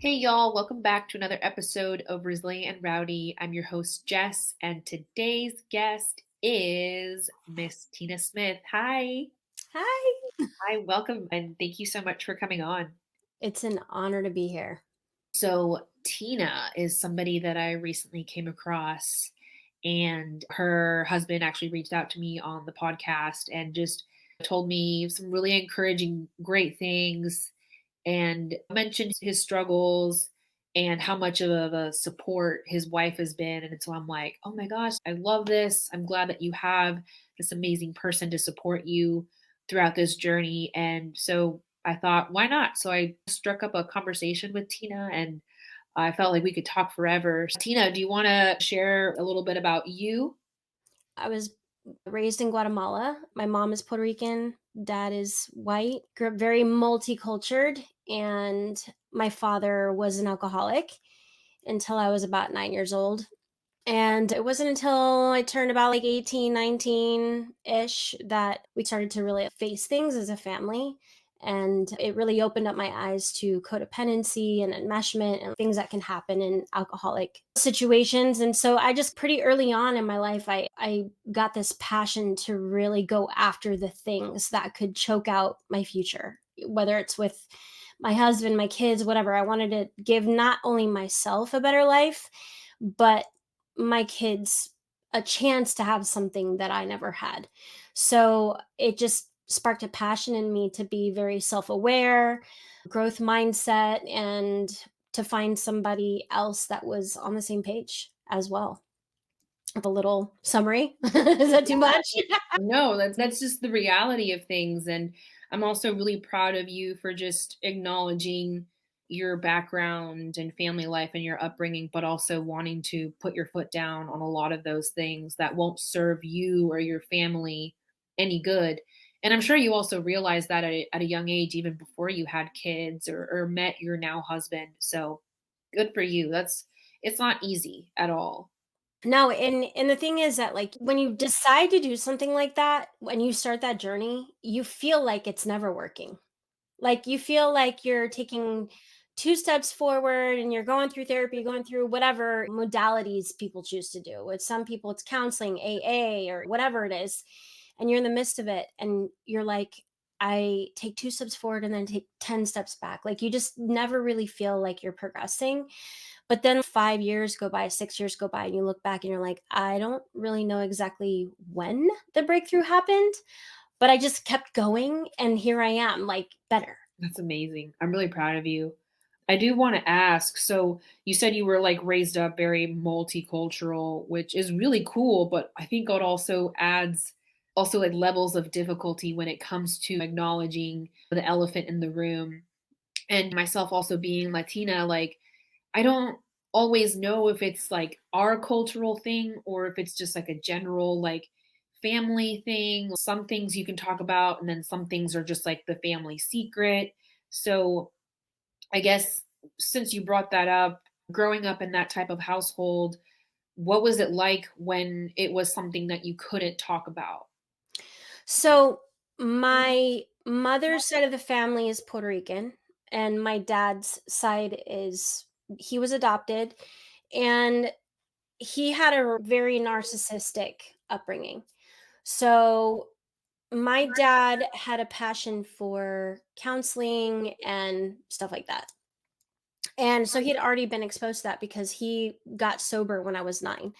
Hey y'all, welcome back to another episode of Resilient and Rowdy. I'm your host Jess, and today's guest is Miss Tina Smith. Hi. Hi. Hi, welcome, and thank you so much for coming on. It's an honor to be here. So, Tina is somebody that I recently came across, and her husband actually reached out to me on the podcast and just told me some really encouraging, great things and mentioned his struggles and how much of a support his wife has been. And so I'm like, oh my gosh, I love this. I'm glad that you have this amazing person to support you throughout this journey. And so I thought, why not? So I struck up a conversation with Tina and I felt like we could talk forever. Tina, do you want to share a little bit about you? I was raised in Guatemala. My mom is Puerto Rican, dad is white. Grew up very multicultural, and my father was an alcoholic until I was about 9 years old. And it wasn't until I turned about like 18, 19-ish that we started to really face things as a family. And it really opened up my eyes to codependency and enmeshment and things that can happen in alcoholic situations. And so I just pretty early on in my life, I got this passion to really go after the things that could choke out my future, whether it's with my husband, my kids, whatever. I wanted to give not only myself a better life, but my kids a chance to have something that I never had. So it just sparked a passion in me to be very self aware, growth mindset, and to find somebody else that was on the same page as well. A little summary. Is that too much? No, that's just the reality of things, and I'm also really proud of you for just acknowledging your background and family life and your upbringing, but also wanting to put your foot down on a lot of those things that won't serve you or your family any good. And I'm sure you also realized that at a young age, even before you had kids or met your now husband. So good for you. It's not easy at all. No, and the thing is that, like, when you decide to do something like that, when you start that journey, you feel like it's never working. Like, you feel like you're taking 2 steps forward and you're going through therapy, going through whatever modalities people choose to do. With some people, it's counseling, AA, or whatever it is, and you're in the midst of it, and you're like, "I take 2 steps forward and then take 10 steps back." Like, you just never really feel like you're progressing. But then 5 years go by, 6 years go by, and you look back and you're like, "I don't really know exactly when the breakthrough happened, but I just kept going, and here I am, like, better." That's amazing. I'm really proud of you. I do want to ask, so you said you were like raised up very multicultural, which is really cool, but I think it also adds also like levels of difficulty when it comes to acknowledging the elephant in the room. And myself also being Latina, like I don't always know if it's like our cultural thing or if it's just like a general like family thing. Some things you can talk about, and then some things are just like the family secret. So I guess since you brought that up, growing up in that type of household, what was it like when it was something that you couldn't talk about? So, my mother's side of the family is Puerto Rican, and my dad's side is he was adopted, and he had a very narcissistic upbringing. So, my dad had a passion for counseling and stuff like that. And so he had already been exposed to that because he got sober when I was 9.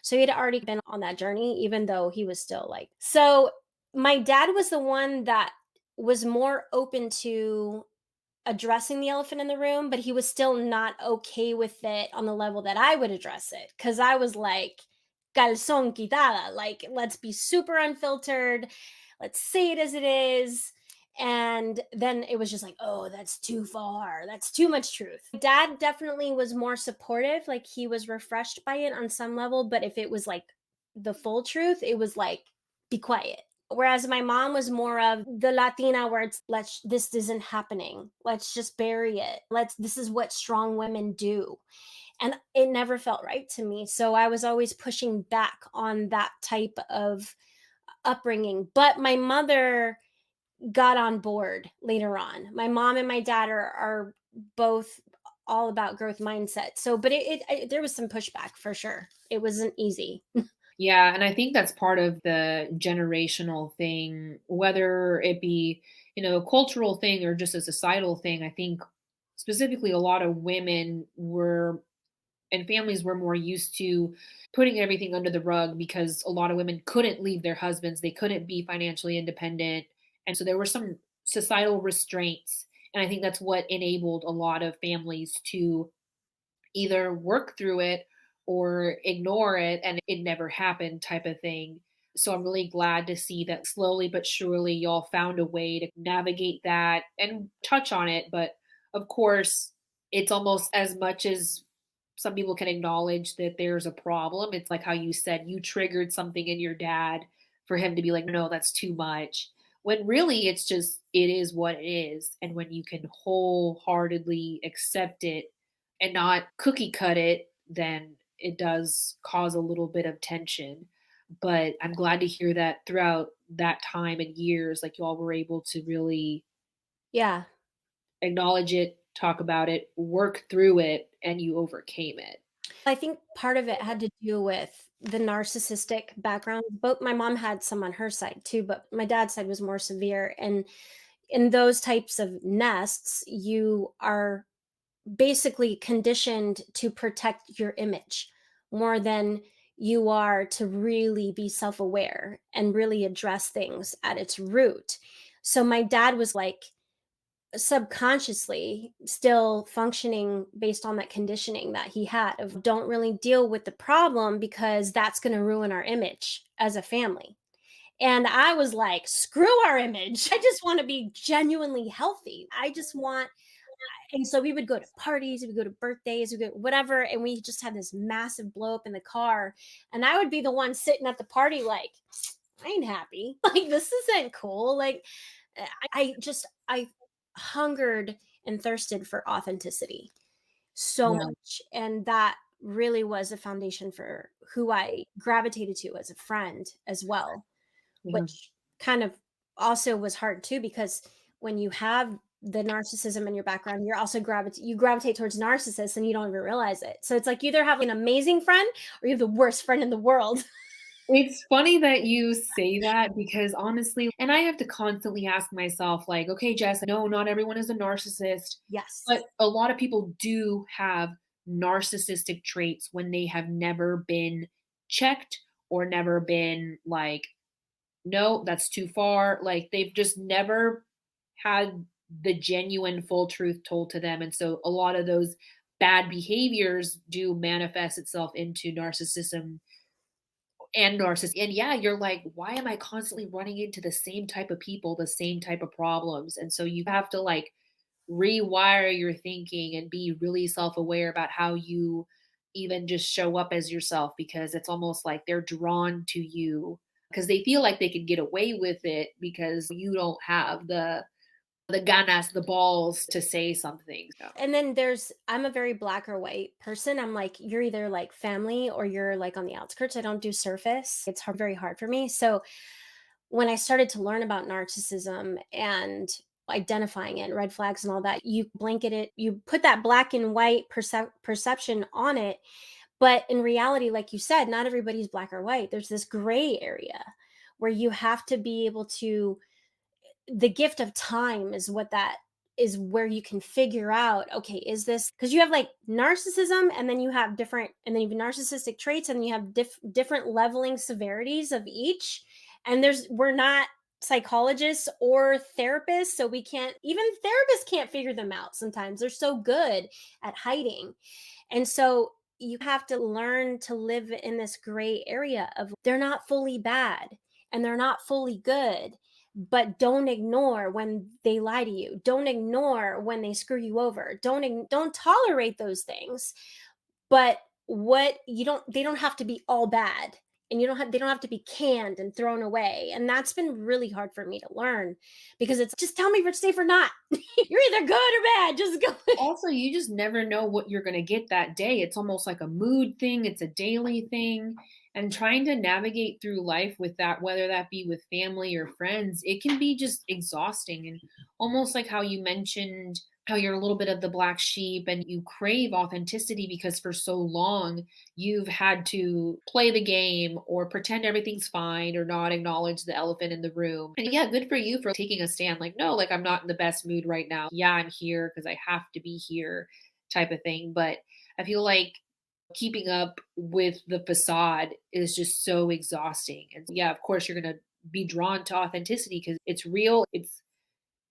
So he had already been on that journey, even though he was still like, so my dad was the one that was more open to addressing the elephant in the room, but he was still not okay with it on the level that I would address it. Cause I was like, calzón quitada, like, let's be super unfiltered. Let's say it as it is. And then it was just like, oh, that's too far. That's too much truth. Dad definitely was more supportive. Like, he was refreshed by it on some level. But if it was like the full truth, it was like, be quiet. Whereas my mom was more of the Latina where it's, let's, this isn't happening. Let's just bury it. This is what strong women do. And it never felt right to me. So I was always pushing back on that type of upbringing. But my mother got on board later on. My mom and my dad are both all about growth mindset. So, but there was some pushback for sure. It wasn't easy. Yeah, and I think that's part of the generational thing, whether it be, a cultural thing or just a societal thing. I think specifically a lot of women were and families were more used to putting everything under the rug because a lot of women couldn't leave their husbands, they couldn't be financially independent. And so there were some societal restraints. And I think that's what enabled a lot of families to either work through it or ignore it and it never happened type of thing. So I'm really glad to see that slowly but surely y'all found a way to navigate that and touch on it. But of course, it's almost as much as some people can acknowledge that there's a problem. It's like how you said you triggered something in your dad for him to be like, no, that's too much. When really it's just, it is what it is. And when you can wholeheartedly accept it and not cookie cut it, then it does cause a little bit of tension. But I'm glad to hear that throughout that time and years, like you all were able to really Yeah. acknowledge it, talk about it, work through it, and you overcame it. I think part of it had to do with the narcissistic background. Both my mom had some on her side too, but my dad's side was more severe. And in those types of nests, you are basically conditioned to protect your image more than you are to really be self-aware and really address things at its root. So my dad was like subconsciously still functioning based on that conditioning that he had of don't really deal with the problem because that's going to ruin our image as a family. And I was like, screw our image. I just want to be genuinely healthy. I just want, and so we would go to parties, we would go to birthdays, we go whatever, and we just had this massive blow up in the car. And I would be the one sitting at the party like, I ain't happy. Like this isn't cool. Like I hungered and thirsted for authenticity so Yeah. much. And that really was a foundation for who I gravitated to as a friend as well, Yeah. which kind of also was hard too, because when you have the narcissism in your background, you're also you gravitate towards narcissists and you don't even realize it. So it's like you either have an amazing friend or you have the worst friend in the world. It's funny that you say that because honestly, and I have to constantly ask myself, like, okay, Jess, no, not everyone is a narcissist, Yes. but a lot of people do have narcissistic traits when they have never been checked or never been like, no, that's too far. Like they've just never had the genuine full truth told to them. And so a lot of those bad behaviors do manifest itself into narcissism and narcissist. And yeah, you're like, why am I constantly running into the same type of people, the same type of problems? And so you have to like rewire your thinking and be really self-aware about how you even just show up as yourself because it's almost like they're drawn to you because they feel like they can get away with it because you don't have the ganas, the balls to say something. So And then I'm a very black or white person. I'm like, you're either like family or you're like on the outskirts. I don't do surface. It's very hard for me. So when I started to learn about narcissism and identifying it, red flags and all that, you blanket it, you put that black and white perception on it. But in reality, like you said, not everybody's black or white. There's this gray area where you have to be able to, the gift of time is what that is, where you can figure out, okay, is this because you have like narcissism and then you have different, and then you have narcissistic traits and you have different leveling severities of each. And we're not psychologists or therapists, so we can't, even therapists can't figure them out. Sometimes they're so good at hiding. And so you have to learn to live in this gray area of they're not fully bad and they're not fully good, but don't ignore when they lie to you. Don't ignore when they screw you over. Don't tolerate those things. But what you don't they don't have to be all bad. And they don't have to be canned and thrown away. And that's been really hard for me to learn because it's just tell me if it's safe or not. You're either good or bad. Just go. also, you just never know what you're going to get that day. It's almost like a mood thing, it's a daily thing. And trying to navigate through life with that, whether that be with family or friends, it can be just exhausting. And almost like how you mentioned how you're a little bit of the black sheep and you crave authenticity because for so long you've had to play the game or pretend everything's fine or not acknowledge the elephant in the room. And yeah, good for you for taking a stand like, no, like I'm not in the best mood right now. Yeah, I'm here because I have to be here type of thing. But I feel like keeping up with the facade is just so exhausting. And yeah, of course, you're going to be drawn to authenticity because it's real. It's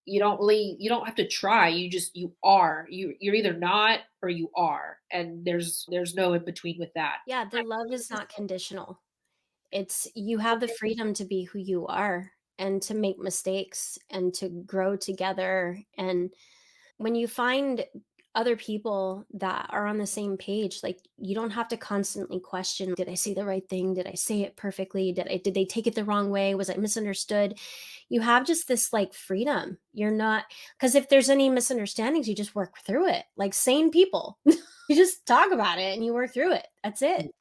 you don't have to try. You are. You're either not or you are. And there's no in between with that. Yeah, the love is not conditional. It's you have the freedom to be who you are and to make mistakes and to grow together. And when you find other people that are on the same page, like you don't have to constantly question, did I say the right thing? Did I say it perfectly? Did they take it the wrong way? Was I misunderstood? You have just this like freedom. You're not, because if there's any misunderstandings, you just work through it like sane people. You just talk about it and you work through it. That's it.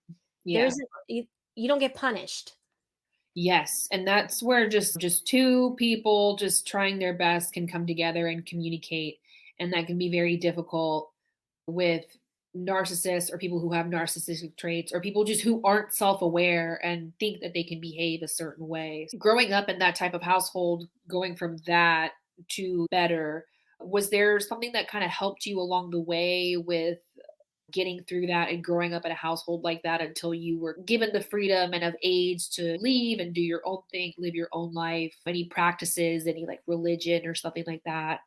Yeah. There's you, you don't get punished. Yes, and that's where just two people just trying their best can come together and communicate, and that can be very difficult with narcissists or people who have narcissistic traits or people just who aren't self-aware and think that they can behave a certain way. Growing up in that type of household, going from that to better, was there something that kind of helped you along the way with getting through that and growing up in a household like that until you were given the freedom and of age to leave and do your own thing, live your own life? Any practices, any like religion or something like that?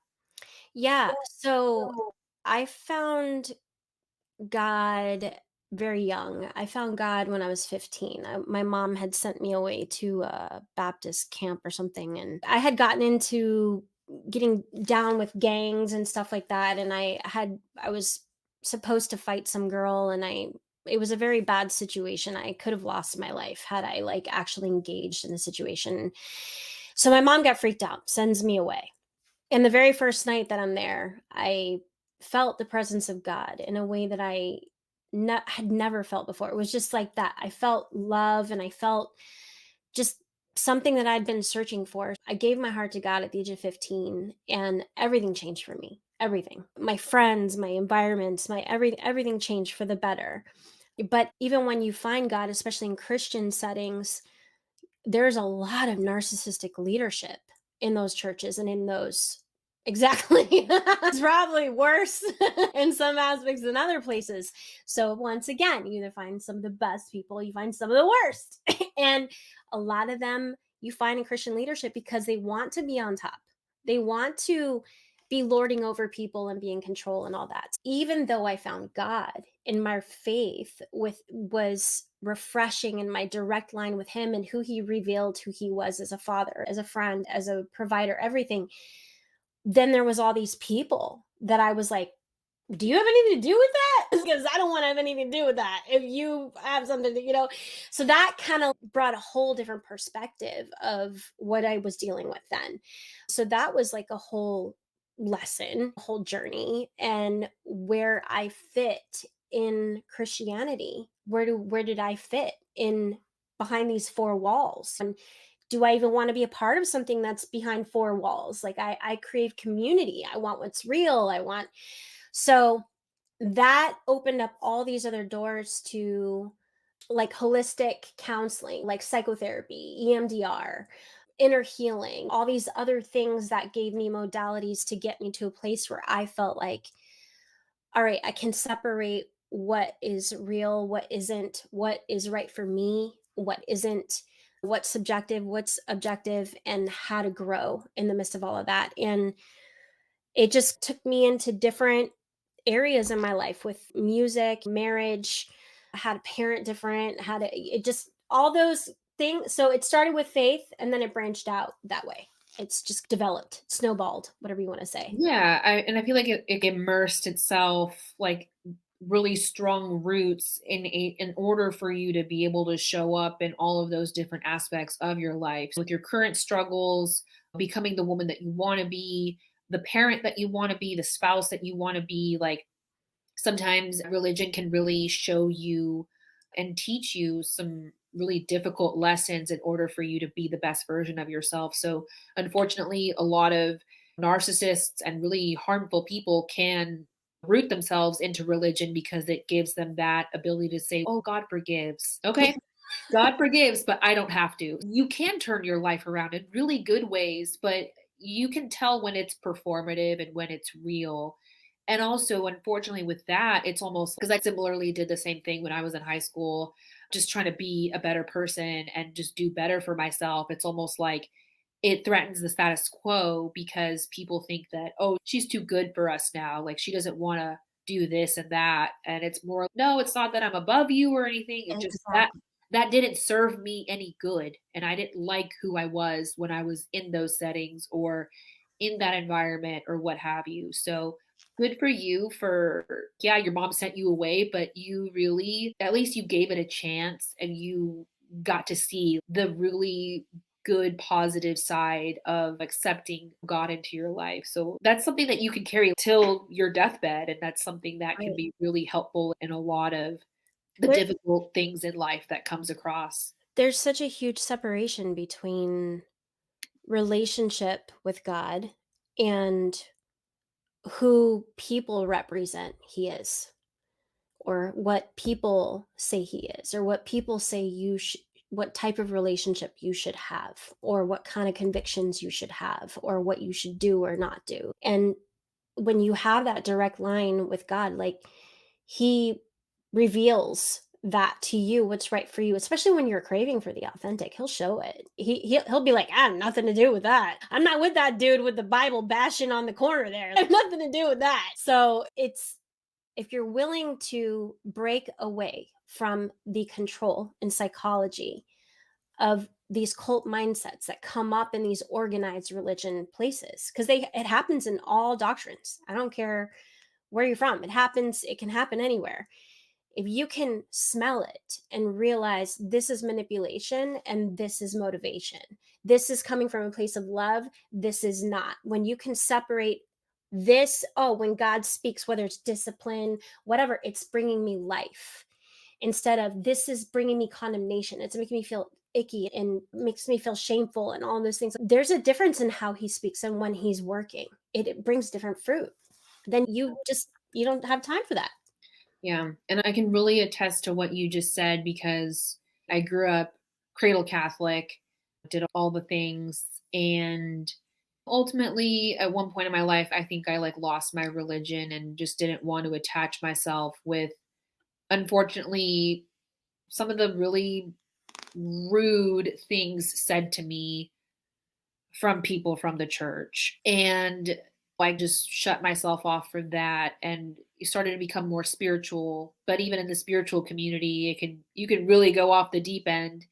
Yeah. So I found God very young. I found God when I was 15. My mom had sent me away to a Baptist camp or something. And I had gotten into getting down with gangs and stuff like that. And I was supposed to fight some girl and it was a very bad situation. I could have lost my life had I like actually engaged in the situation. So my mom got freaked out, sends me away. And the very first night that I'm there, I felt the presence of God in a way that I had never felt before. It was just like that. I felt love and I felt just something that I'd been searching for. I gave my heart to God at the age of 15 and everything changed for me. Everything. My friends, my environments, my everything changed for the better. But even when you find God, especially in Christian settings, there's a lot of narcissistic leadership in those churches and in those exactly. It's probably worse in some aspects than other places. So once again, you either find some of the best people, you find some of the worst. And a lot of them you find in Christian leadership because they want to be on top. They want to be lording over people and be in control and all that. Even though I found God in my faith with was refreshing in my direct line with him and who he revealed who he was as a father, as a friend, as a provider, everything. Then there was all these people that I was like, do you have anything to do with that? Because I don't want to have anything to do with that. If you have something to. So that kind of brought a whole different perspective of what I was dealing with then. So that was like a whole lesson, a whole journey, and where I fit in Christianity. Where did I fit in behind these four walls? And do I even want to be a part of something that's behind four walls? Like I crave community. I want what's real. So that opened up all these other doors to like holistic counseling, like psychotherapy, EMDR, inner healing, all these other things that gave me modalities to get me to a place where I felt like, all right, I can separate what is real, what isn't, what is right for me, what isn't, what's subjective, what's objective, and how to grow in the midst of all of that. And it just took me into different areas in my life with music, marriage, how to parent different, it just all those things. So it started with faith and then it branched out that way. It's just developed, snowballed, whatever you want to say. Yeah, I feel like it immersed itself like really strong roots in order for you to be able to show up in all of those different aspects of your life with your current struggles, becoming the woman that you want to be, the parent that you want to be, the spouse that you want to be. Like sometimes religion can really show you and teach you some really difficult lessons in order for you to be the best version of yourself. So, unfortunately, a lot of narcissists and really harmful people can root themselves into religion because it gives them that ability to say, "Oh, God forgives." Okay, God forgives, but I don't have to. You can turn your life around in really good ways, but you can tell when it's performative and when it's real. And also, unfortunately, with that, it's almost because I similarly did the same thing when I was in high school, just trying to be a better person and just do better for myself. It's almost like it threatens the status quo because people think that, oh, she's too good for us now. Like she doesn't want to do this and that. And it's more, no, it's not that I'm above you or anything. It just Exactly. that didn't serve me any good. And I didn't like who I was when I was in those settings or in that environment or what have you. So good for you for, yeah, your mom sent you away, but you really, at least you gave it a chance and you got to see the really good positive side of accepting God into your life. So that's something that you can carry till your deathbed. And that's something that can Right. be really helpful in a lot of the There difficult things in life that comes across. there's such a huge separation between relationship with God and who people represent he is, or what people say he is, or what people say what type of relationship you should have, or what kind of convictions you should have, or what you should do or not do. And when you have that direct line with God, like he reveals that to you what's right for you, especially when you're craving for the authentic. He'll show it. He'll be like, I have nothing to do with that. I'm not with that dude with the Bible bashing on the corner there. I have nothing to do with that. So it's, if you're willing to break away from the control and psychology of these cult mindsets that come up in these organized religion places, because they it happens in all doctrines. I don't care where you're from. It can happen anywhere. If you can smell it and realize this is manipulation and this is motivation, this is coming from a place of love, this is not. When you can separate this, oh, when God speaks, whether it's discipline, whatever, it's bringing me life instead of this is bringing me condemnation. It's making me feel icky and makes me feel shameful and all those things. There's a difference in how he speaks and when he's working. It brings different fruit. Then you don't have time for that. Yeah, and I can really attest to what you just said because I grew up cradle Catholic, did all the things, and ultimately at one point in my life I think I like lost my religion and just didn't want to attach myself with, unfortunately, some of the really rude things said to me from people from the church. And I just shut myself off from that and started to become more spiritual. But even in the spiritual community, you can really go off the deep end.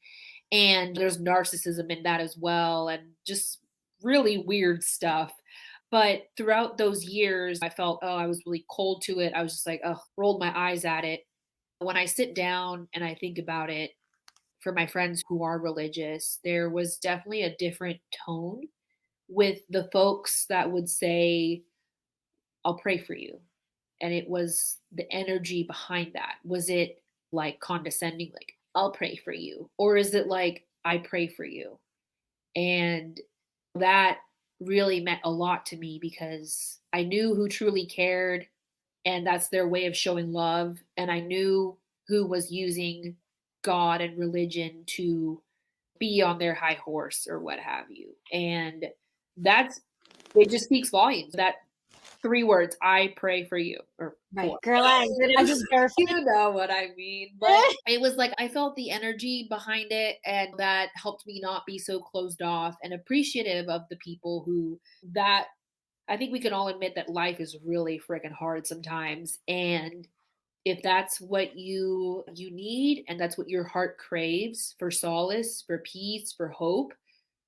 And there's narcissism in that as well, and just really weird stuff. But throughout those years, I felt, oh, I was really cold to it. I was just like, oh, rolled my eyes at it. When I sit down and I think about it, for my friends who are religious, there was definitely a different tone with the folks that would say, I'll pray for you. And it was the energy behind that. Was it like condescending, like, I'll pray for you? Or is it like, I pray for you? And that really meant a lot to me because I knew who truly cared, and that's their way of showing love. And I knew who was using God and religion to be on their high horse or what have you. And that's it just speaks volumes. That 3 words, "I pray for you," or 4, Right. Girl, whatever I it is. just verified. You know what I mean, but it was like I felt the energy behind it, and that helped me not be so closed off and appreciative of the people who that I think we can all admit that life is really freaking hard sometimes, and if that's what you need and that's what your heart craves for solace, for peace, for hope,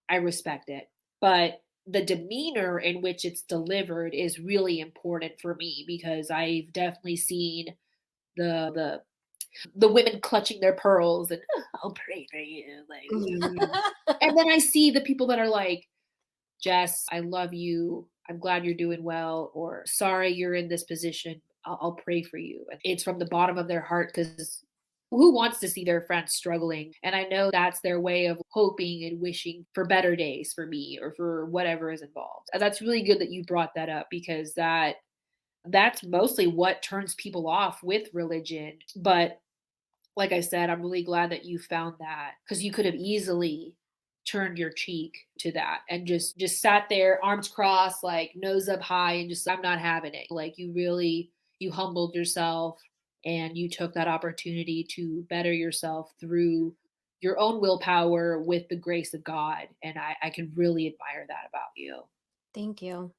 I respect it. But the demeanor in which it's delivered is really important for me because I've definitely seen the the women clutching their pearls and "Oh, I'll pray for you like and then I see the people that are like, Jess, I love you. I'm glad you're doing well, or sorry you're in this position. I'll pray for you. It's from the bottom of their heart because Who wants to see their friends struggling? And I know that's their way of hoping and wishing for better days for me or for whatever is involved. And that's really good that you brought that up because that's mostly what turns people off with religion. But like I said, I'm really glad that you found that because you could have easily turned your cheek to that and just sat there, arms crossed, like nose up high, and just I'm not having it. Like you humbled yourself and you took that opportunity to better yourself through your own willpower with the grace of God. And I can really admire that about you. Thank you.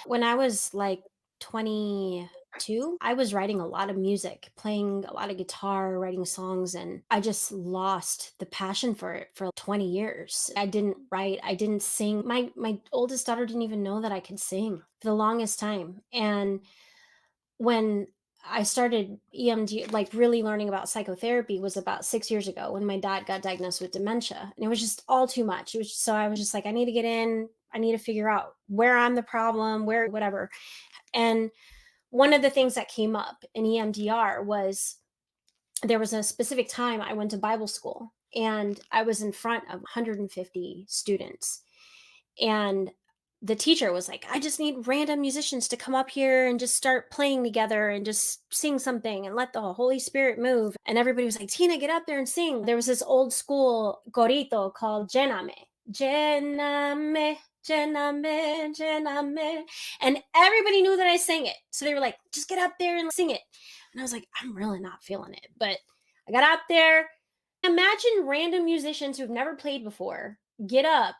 When I was like 22, I was writing a lot of music, playing a lot of guitar, writing songs, and I just lost the passion for it for 20 years. I didn't write, I didn't sing. My oldest daughter didn't even know that I could sing for the longest time. And when I started EMD, like really learning about psychotherapy, was about 6 years ago when my dad got diagnosed with dementia. And it was just all too much. It was so I was just like, I need to get in. I need to figure out where I'm the problem, where, whatever. And one of the things that came up in EMDR was there was a specific time I went to Bible school and I was in front of 150 students. And the teacher was like, I just need random musicians to come up here and just start playing together and just sing something and let the Holy Spirit move. And everybody was like, Tina, get up there and sing. There was this old school corito called Lléname. Lléname, lléname, lléname. And everybody knew that I sang it. So they were like, just get up there and sing it. And I was like, I'm really not feeling it. But I got up there. Imagine random musicians who've never played before get up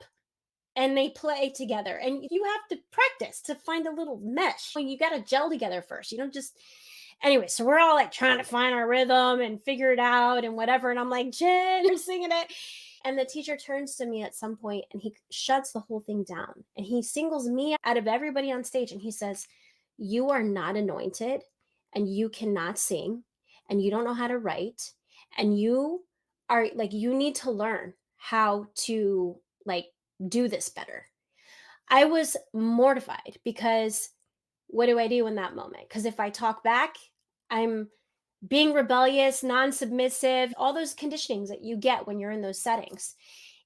and they play together, and you have to practice to find a little mesh. Well, you got to gel together first. You don't just anyway. So we're all like trying to find our rhythm and figure it out and whatever. And I'm like, Jen, I'm singing it. And the teacher turns to me at some point and he shuts the whole thing down and he singles me out of everybody on stage and he says, you are not anointed and you cannot sing and you don't know how to write and you are like, you need to learn how to like do this better. I was mortified because what do I do in that moment? Because if I talk back, I'm being rebellious, non submissive, all those conditionings that you get when you're in those settings.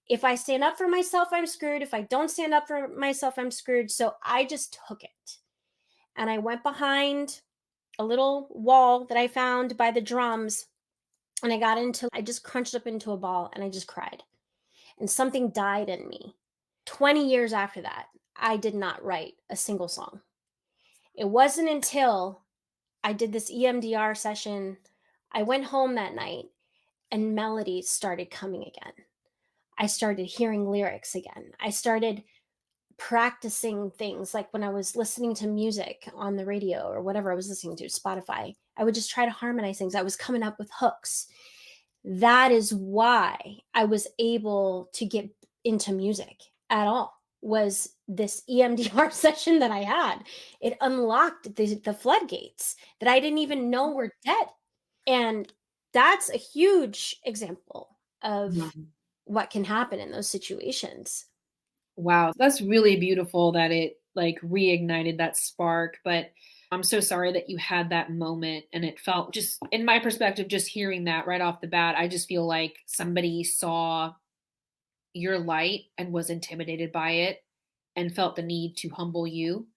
If I stand up for myself, I'm screwed. If I don't stand up for myself, I'm screwed. So I just took it and I went behind a little wall that I found by the drums and I just crunched up into a ball and I just cried. And something died in me. 20 years after that, I did not write a single song. It wasn't until I did this EMDR session, I went home that night and melodies started coming again. I started hearing lyrics again. I started practicing things like when I was listening to music on the radio or whatever I was listening to, Spotify. I would just try to harmonize things. I was coming up with hooks. That is why I was able to get into music at all, was this EMDR session that I had. It unlocked the floodgates that I didn't even know were dead. And that's a huge example of Mhm. what can happen in those situations. Wow, that's really beautiful that it like reignited that spark, but I'm so sorry that you had that moment and it felt just in my perspective just hearing that right off the bat, I just feel like somebody saw your light and was intimidated by it and felt the need to humble you.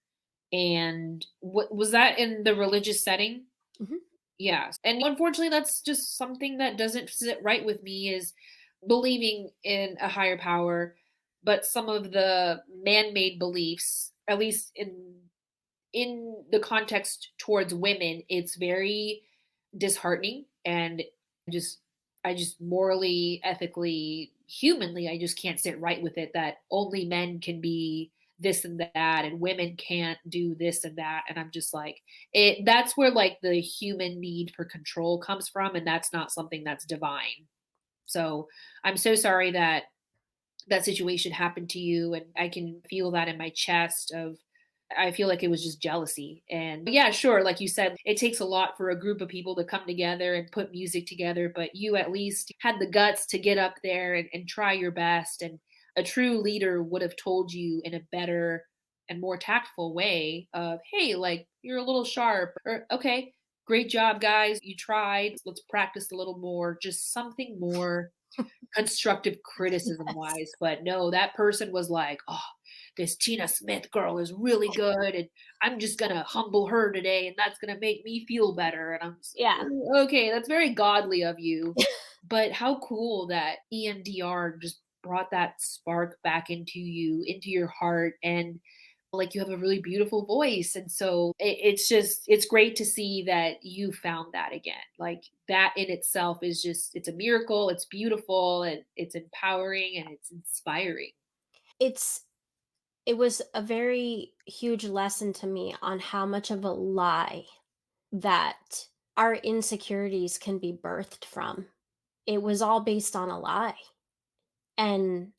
And what was that in the religious setting? Mhm. Yes. And unfortunately, that's just something that doesn't sit right with me is believing in a higher power, but some of the man-made beliefs, at least in the context towards women, it's very disheartening and just I just morally, ethically, humanly, I just can't sit right with it that only men can be this and that and women can't do this and that. And I'm just like, it that's where like the human need for control comes from, and that's not something that's divine. So I'm so sorry that that situation happened to you and I can feel that in my chest of I feel like it was just jealousy. And yeah, sure, like you said, it takes a lot for a group of people to come together and put music together, but you at least had the guts to get up there and try your best. And a true leader would have told you in a better and more tactful way of, hey, like you're a little sharp, or okay, Great job, guys. You tried. Let's practice a little more. Just something more constructive criticism Yes. wise. But no, that person was like, oh, this Tina Smith girl is really good. And I'm just going to humble her today. And that's going to make me feel better. And I'm just like, Yeah. "Ooh, okay, that's very godly of you." But how cool that EMDR just brought that spark back into you, into your heart. And like you have a really beautiful voice, and so it's just it's great to see that you found that again. Like that in itself is just it's a miracle, it's beautiful, and it's empowering and it's inspiring. It's it was a very huge lesson to me on how much of a lie that our insecurities can be birthed from. It was all based on a lie. And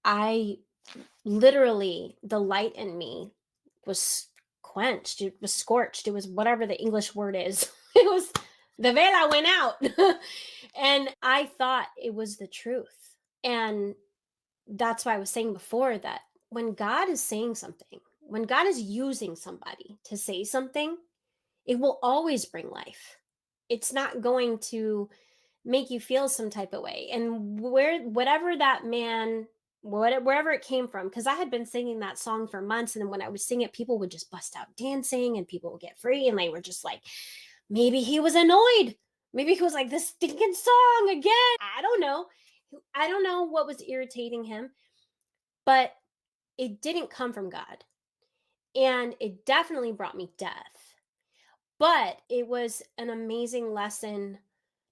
I literally, the light in me was quenched, it was scorched, it was whatever the English word is. It was the vela went out. And I thought it was the truth. And that's why I was saying before that when God is saying something, when God is using somebody to say something, it will always bring life. It's not going to make you feel some type of way. And whatever that man, wherever it came from, because I had been singing that song for months, and then when I would sing it, people would just bust out dancing, and people would get free, and they were just like, maybe he was annoyed. Maybe he was like, this stinking song again. I don't know. I don't know what was irritating him, but it didn't come from God. And it definitely brought me death. But it was an amazing lesson,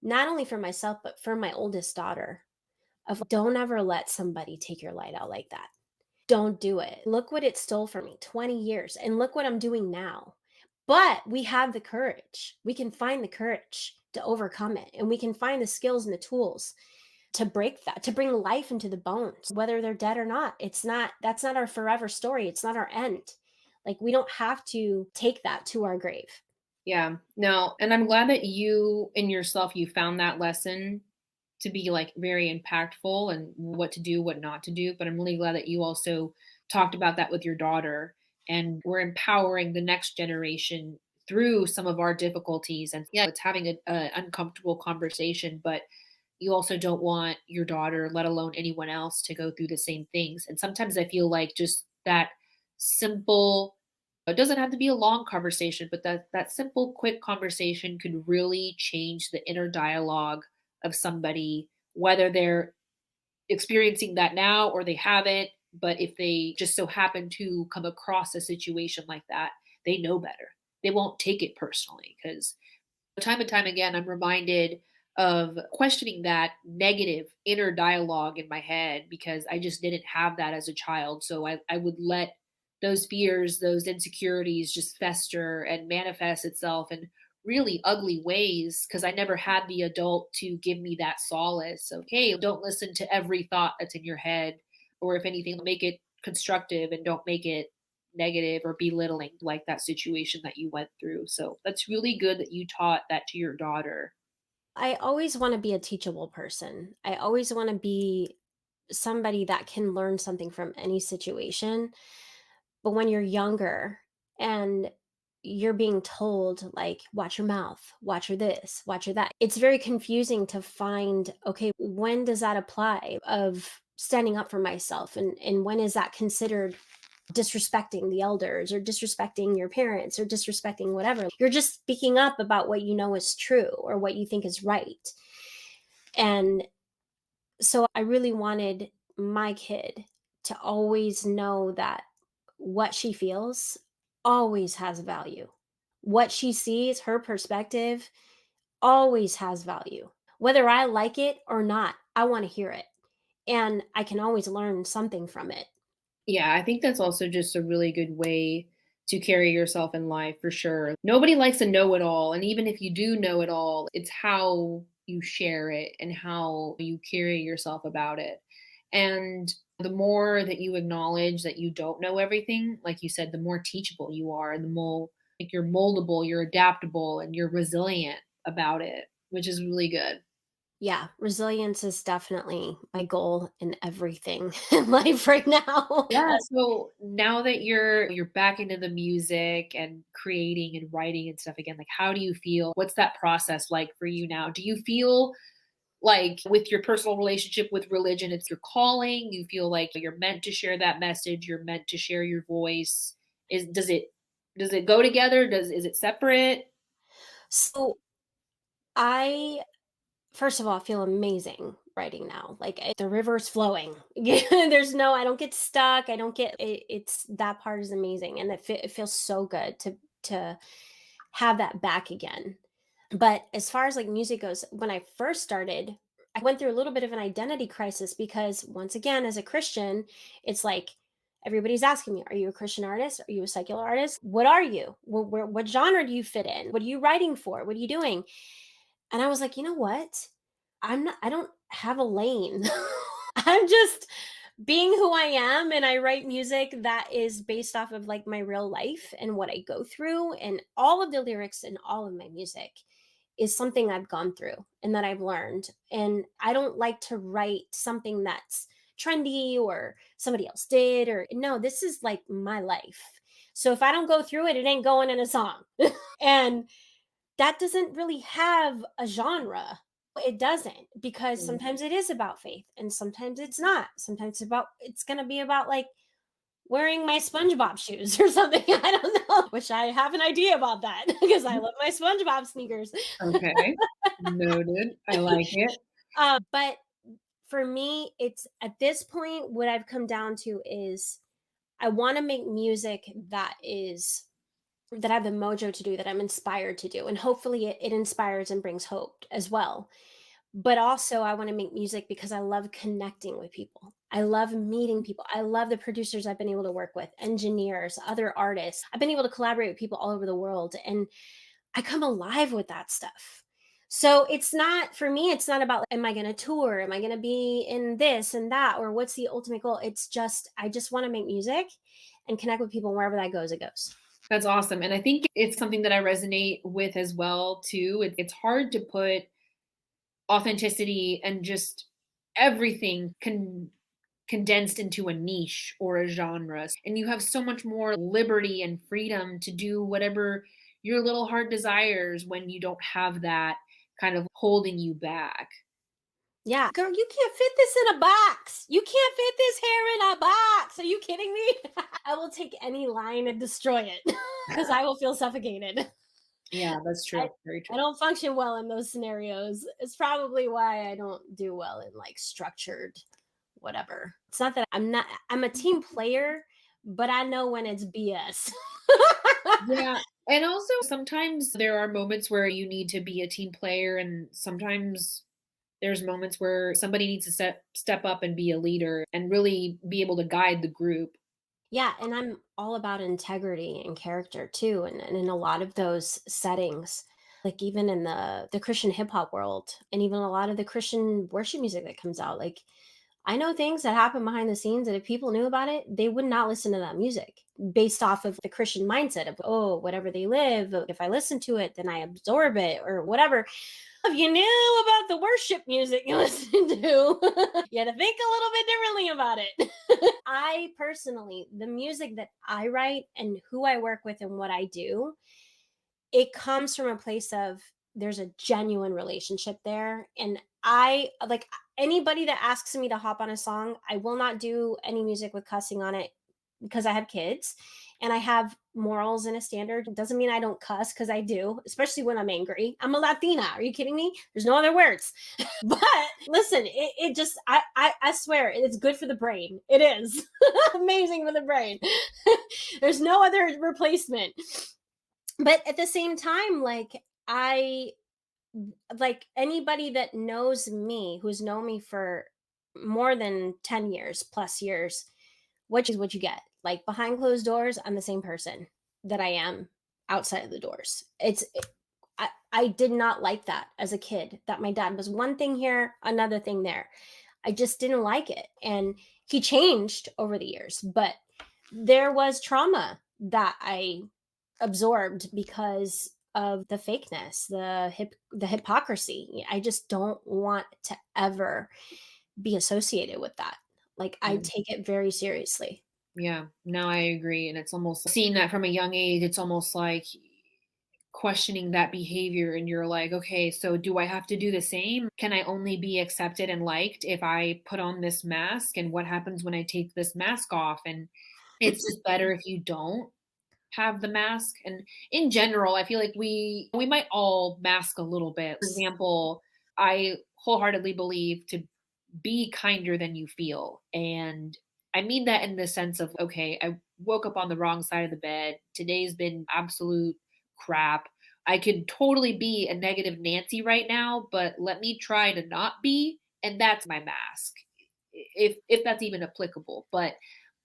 not only for myself, but for my oldest daughter of don't ever let somebody take your light out like that. Don't do it. Look what it stole from me 20 years, and look what I'm doing now. But we have the courage. We can find the courage to overcome it, and we can find the skills and the tools to break that, to bring life into the bones, whether they're dead or not. That's not our forever story. It's not our end. Like, we don't have to take that to our grave. Yeah, no, and I'm glad that you in yourself you found that lesson to be like very impactful and what to do, what not to do. But I'm really glad that you also talked about that with your daughter, and we're empowering the next generation through some of our difficulties. And yeah, it's having a uncomfortable conversation, but you also don't want your daughter, let alone anyone else, to go through the same things. And sometimes I feel like just that simple, it doesn't have to be a long conversation, but that simple, quick conversation could really change the inner dialogue of somebody, whether they're experiencing that now or they haven't. But if they just so happen to come across a situation like that, they know better. They won't take it personally because time and time again, I'm reminded of questioning that negative inner dialogue in my head because I just didn't have that as a child. So I would let those fears, those insecurities just fester and manifest itself in really ugly ways because I never had the adult to give me that solace of, hey, don't listen to every thought that's in your head. Or if anything, make it constructive and don't make it negative or belittling like that situation that you went through. So that's really good that you taught that to your daughter. I always want to be a teachable person. I always want to be somebody that can learn something from any situation. But when you're younger and you're being told, like, watch your mouth, watch your this, watch your that, it's very confusing to find, okay, when does that apply of standing up for myself? And when is that considered disrespecting the elders or disrespecting your parents or disrespecting whatever? You're just speaking up about what you know is true or what you think is right. And so I really wanted my kid to always know that what she feels always has value. What she sees, her perspective, always has value. Whether I like it or not, I want to hear it. And I can always learn something from it. Yeah, I think that's also just a really good way to carry yourself in life for sure. Nobody likes to know it all. And even if you do know it all, it's how you share it and how you carry yourself about it. And the more that you acknowledge that you don't know everything, like you said, the more teachable you are and the more like you're moldable, you're adaptable, and you're resilient about it, which is really good. Yeah, resilience is definitely my goal in everything in life right now. Yeah, so now that you're back into the music and creating and writing and stuff again, like, how do you feel? What's that process like for you now? Do you feel like with your personal relationship with religion, it's your calling? You feel like you're meant to share that message, you're meant to share your voice? Does it go together? Is it separate? So I first of all feel amazing writing now. Like the river's flowing. Yeah, there's no I don't get stuck. I don't get it, it's that part is amazing and it feels so good to have that back again. But as far as like music goes, when I first started, I went through a little bit of an identity crisis because once again, as a Christian, it's like everybody's asking me, are you a Christian artist? Are you a secular artist? What are you? What genre do you fit in? What are you writing for? What are you doing? And I was like, you know what? I don't have a lane. I'm just being who I am and I write music that is based off of like my real life and what I go through and all of the lyrics and all of my music is something I've gone through and that I've learned. And I don't like to write something that's trendy or somebody else did or no, this is like my life. So if I don't go through it, it ain't going in a song. And that doesn't really have a genre. It doesn't because Mm. sometimes it is about faith and sometimes it's not. Sometimes it's going to be about like wearing my SpongeBob shoes or something. I don't know. Which I have an idea about that because I love my SpongeBob sneakers. Okay. Noted. I like it. But for me, it's at this point what I've come down to is I want to make music that I have the mojo to do, that I'm inspired to do. And hopefully it inspires and brings hope as well. But also, I want to make music because I love connecting with people. I love meeting people. I love the producers I've been able to work with, engineers, other artists. I've been able to collaborate with people all over the world. And I come alive with that stuff. So it's not, for me, it's not about, am I going to tour? Am I going to be in this and that? Or what's the ultimate goal? It's just, I just want to make music and connect with people wherever that goes, it goes. That's awesome, and I think it's something that I resonate with as well too. It's hard to put authenticity and just everything condensed into a niche or a genre. And you have so much more liberty and freedom to do whatever your little heart desires when you don't have that kind of holding you back. Yeah. Girl, you can't fit this in a box. You can't fit this hair in a box. Are you kidding me? I will take any line and destroy it because I will feel suffocated. Yeah, that's I, true. Very I true. don't function well in those scenarios. It's probably why I don't do well in like structured whatever. It's not that I'm a team player, but I know when it's BS. Yeah. And also sometimes there are moments where you need to be a team player and sometimes there's moments where somebody needs to step up and be a leader and really be able to guide the group. Yeah, and I'm all about integrity and character too, and in a lot of those settings, like even in the Christian hip hop world, and even a lot of the Christian worship music that comes out, like I know things that happen behind the scenes that if people knew about it, they would not listen to that music based off of the Christian mindset of, oh, whatever they live, if I listen to it, then I absorb it or whatever. If you knew about the worship music you listen to, you had to think a little bit differently about it. I personally, the music that I write and who I work with and what I do, it comes from a place of there's a genuine relationship there. And I like anybody that asks me to hop on a song, I will not do any music with cussing on it because I have kids and I have morals and a standard. It doesn't mean I don't cuss because I do, especially when I'm angry. I'm a Latina. Are you kidding me? There's no other words. But listen, it just I swear it's good for the brain. It is amazing for the brain. There's no other replacement. But at the same time, I like anybody that knows me, who's known me for more than 10 years plus years, which is what you get. Like behind closed doors, I'm the same person that I am outside of the doors. I did not like that as a kid, that my dad was one thing here, another thing there. I just didn't like it. And he changed over the years, but there was trauma that I absorbed because of the fakeness, the hypocrisy. I just don't want to ever be associated with that. Like, I Yeah. take it very seriously. Yeah. No, I agree. And it's almost seeing that from a young age, it's almost like questioning that behavior and you're like, okay, so do I have to do the same? Can I only be accepted and liked if I put on this mask? And what happens when I take this mask off? And it's just better if you don't have the mask. And in general, I feel like we might all mask a little bit. For example, I wholeheartedly believe to be kinder than you feel. And I mean that in the sense of, okay, I woke up on the wrong side of the bed. Today's been absolute crap. I could totally be a negative Nancy right now, but let me try to not be. And that's my mask. If that's even applicable. But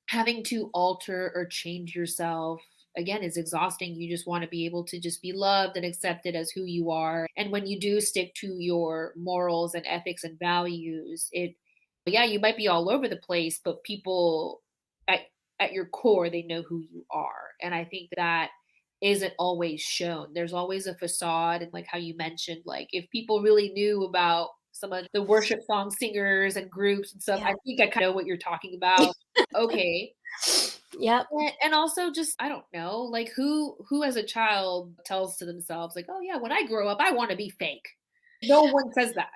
having to alter or change yourself again is exhausting. You just want to be able to just be loved and accepted as who you are. And when you do stick to your morals and ethics and values, it yeah, you might be all over the place, but people at at your core, they know who you are. And I think that isn't always shown. There's always a facade and like how you mentioned, like if people really knew about some of the worship song singers and groups and stuff, Yeah. I think I kind of know what you're talking about. Okay. Yep. And also just I don't know, like who as a child tells to themselves like, "Oh yeah, when I grow up, I want to be fake." No one says that.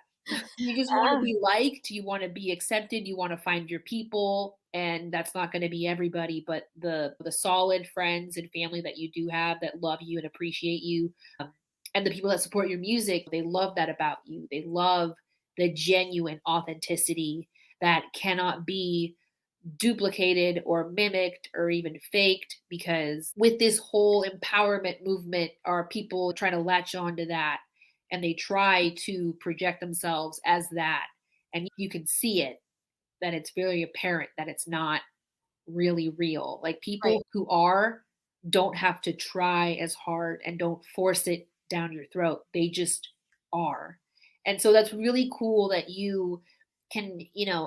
You just want to Ah, be liked, you want to be accepted, you want to find your people, and that's not going to be everybody, but the solid friends and family that you do have that love you and appreciate you, and the people that support your music, they love that about you. They love the genuine authenticity that cannot be duplicated or mimicked or even faked because with this whole empowerment movement are people trying to latch on to that and they try to project themselves as that and you can see it that it's very apparent that it's not really real. Like right. people who are don't have to try as hard and don't force it down your throat. They just are. And so that's really cool that you can,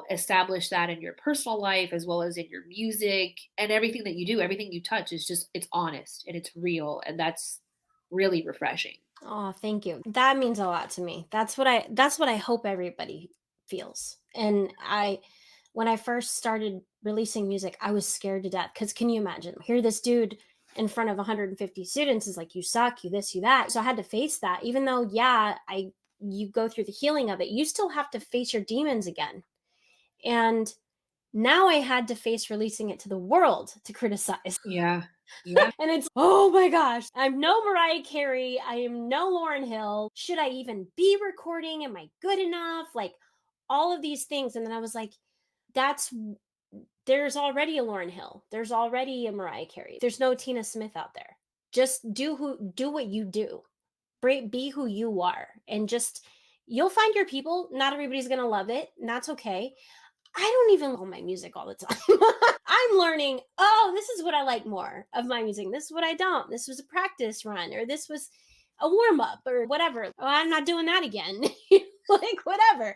establish that in your personal life as well as in your music and everything that you do, everything you touch is just it's honest and it's real and that's really refreshing. Oh, thank you. That means a lot to me. That's what I hope everybody feels. And when I first started releasing music, I was scared to death cuz can you imagine? Here this dude in front of 150 students is like you suck, you this, you that. So I had to face that even though yeah, I you go through the healing of it. You still have to face your demons again. And now I had to face releasing it to the world to criticize. Yeah. Yeah. And it's, oh my gosh, I'm no Mariah Carey. I am no Lauren Hill. Should I even be recording? Am I good enough? Like all of these things. And then I was like, that's, there's already a Lauren Hill. There's already a Mariah Carey. There's no Tina Smith out there. Just do what you do. Be who you are. And just, you'll find your people. Not everybody's going to love it. And that's okay. I don't even love my music all the time. I'm learning, oh, this is what I like more of my music. This is what I don't. This was a practice run, or this was a warm up, or whatever. Oh, I'm not doing that again. Like, whatever.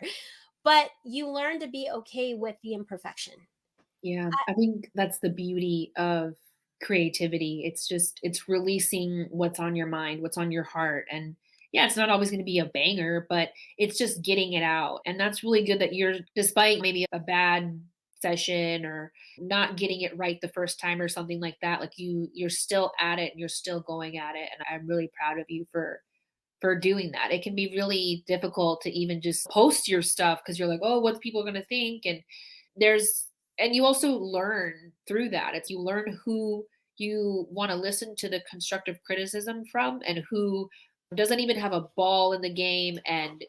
But you learn to be okay with the imperfection. Yeah, I think that's the beauty of creativity. It's just it's releasing what's on your mind, what's on your heart. And yeah, it's not always going to be a banger, but it's just getting it out. And that's really good that you're despite maybe a bad session or not getting it right the first time or something like that, like you're still at it and you're still going at it. And I'm really proud of you for doing that. It can be really difficult to even just post your stuff because you're like, oh, what's people going to think? And there's and you also learn through that. It's you learn who you want to listen to the constructive criticism from and who doesn't even have a ball in the game and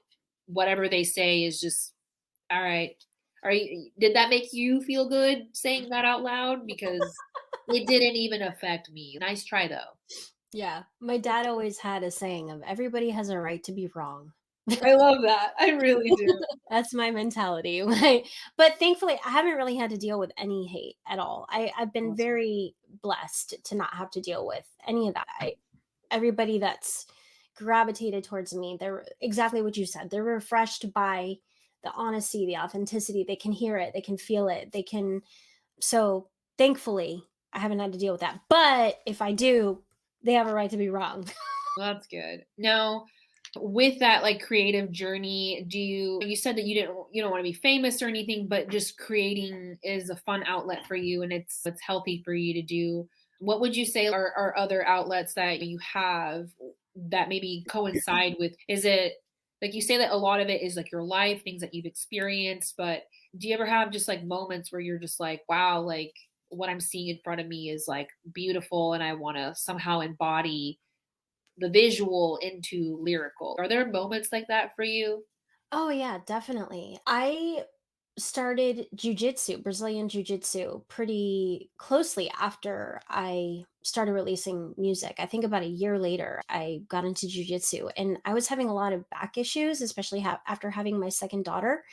whatever they say is just all right. Did that make you feel good saying that out loud? Because it didn't even affect me. Nice try though. Yeah. My dad always had a saying of everybody has a right to be wrong. I love that. I really do. That's my mentality. But thankfully, I haven't really had to deal with any hate at all. I've been Awesome. very blessed to not have to deal with any of that. Everybody that's gravitated towards me, they're exactly what you said. They're refreshed by the honesty, the authenticity. They can hear it, they can feel it, they can. So thankfully, I haven't had to deal with that. But if I do, they have a right to be wrong. Well, that's good. Now, with that like creative journey, you said that you don't want to be famous or anything, but just creating is a fun outlet for you and it's healthy for you to do. What would you say are other outlets that you have that maybe coincide with, is it like you say that a lot of it is like your life, things that you've experienced, but do you ever have just like moments where you're just like, wow, like what I'm seeing in front of me is like beautiful and I want to somehow embody the visual into lyrical. Are there moments like that for you? Oh yeah, definitely. I started jujitsu, Brazilian jiu-jitsu, pretty closely after I started releasing music. I think about a year later, I got into jujitsu and I was having a lot of back issues, especially after having my second daughter.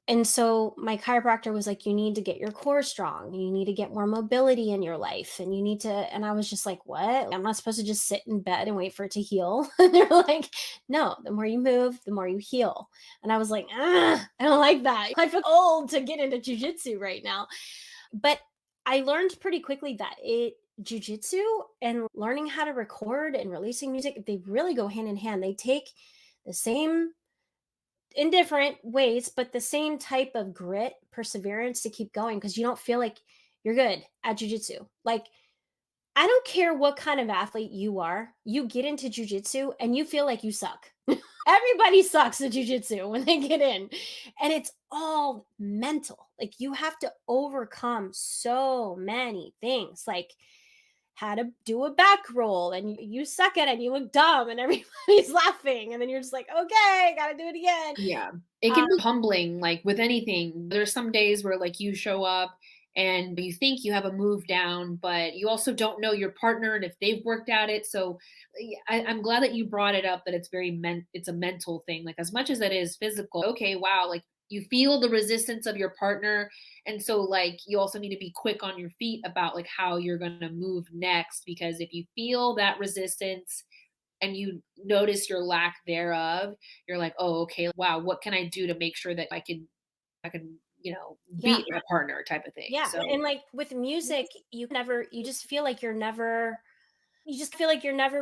And so my chiropractor was like, you need to get your core strong. You need to get more mobility in your life. And you need to, and I was just like, what? I'm not supposed to just sit in bed and wait for it to heal. And they're like, no, the more you move, the more you heal. And I was like, ah, I don't like that. I feel old to get into jujitsu right now. But I learned pretty quickly that jujitsu and learning how to record and releasing music, they really go hand in hand. They take the same in different ways, but the same type of grit, perseverance to keep going because you don't feel like you're good at jujitsu. Like, I don't care what kind of athlete you are, you get into jujitsu and you feel like you suck. Everybody sucks at jujitsu when they get in. And it's all mental. Like, you have to overcome so many things. Like, how to do a back roll and you suck at it and you look dumb and everybody's laughing and then you're just like, okay, gotta do it again. Yeah. It uh, can be humbling, like with anything. There's some days where like you show up and you think you have a move down, but you also don't know your partner and if they've worked at it. So I'm glad that you brought it up that it's a mental thing. Like as much as it is physical, okay, wow, like you feel the resistance of your partner. And so like you also need to be quick on your feet about like how you're gonna move next. Because if you feel that resistance and you notice your lack thereof, you're like, "Oh, okay, wow, what can I do to make sure that I can, yeah. beat my partner," type of thing. Yeah, So and, like, with music, you just feel like you're never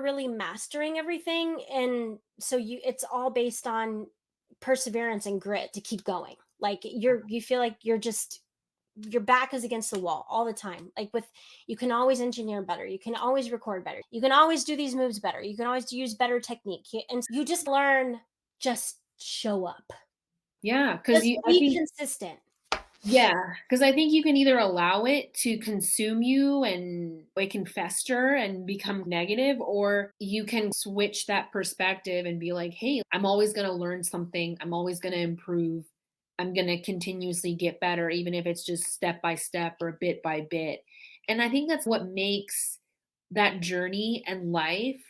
really mastering everything, and so it's all based on perseverance and grit to keep going. Like, you feel like your back is against the wall all the time. Like, you can always engineer better, you can always record better, you can always do these moves better, you can always use better technique, and you just learn, just show up. yeah, because Just you I be think consistent. yeah, because I think you can either allow it to consume you and it can fester and become negative, or you can switch that perspective and be like, hey, I'm always going to learn something. I'm always going to improve. I'm going to continuously get better, even if it's just step by step or bit by bit. And I think that's what makes that journey and life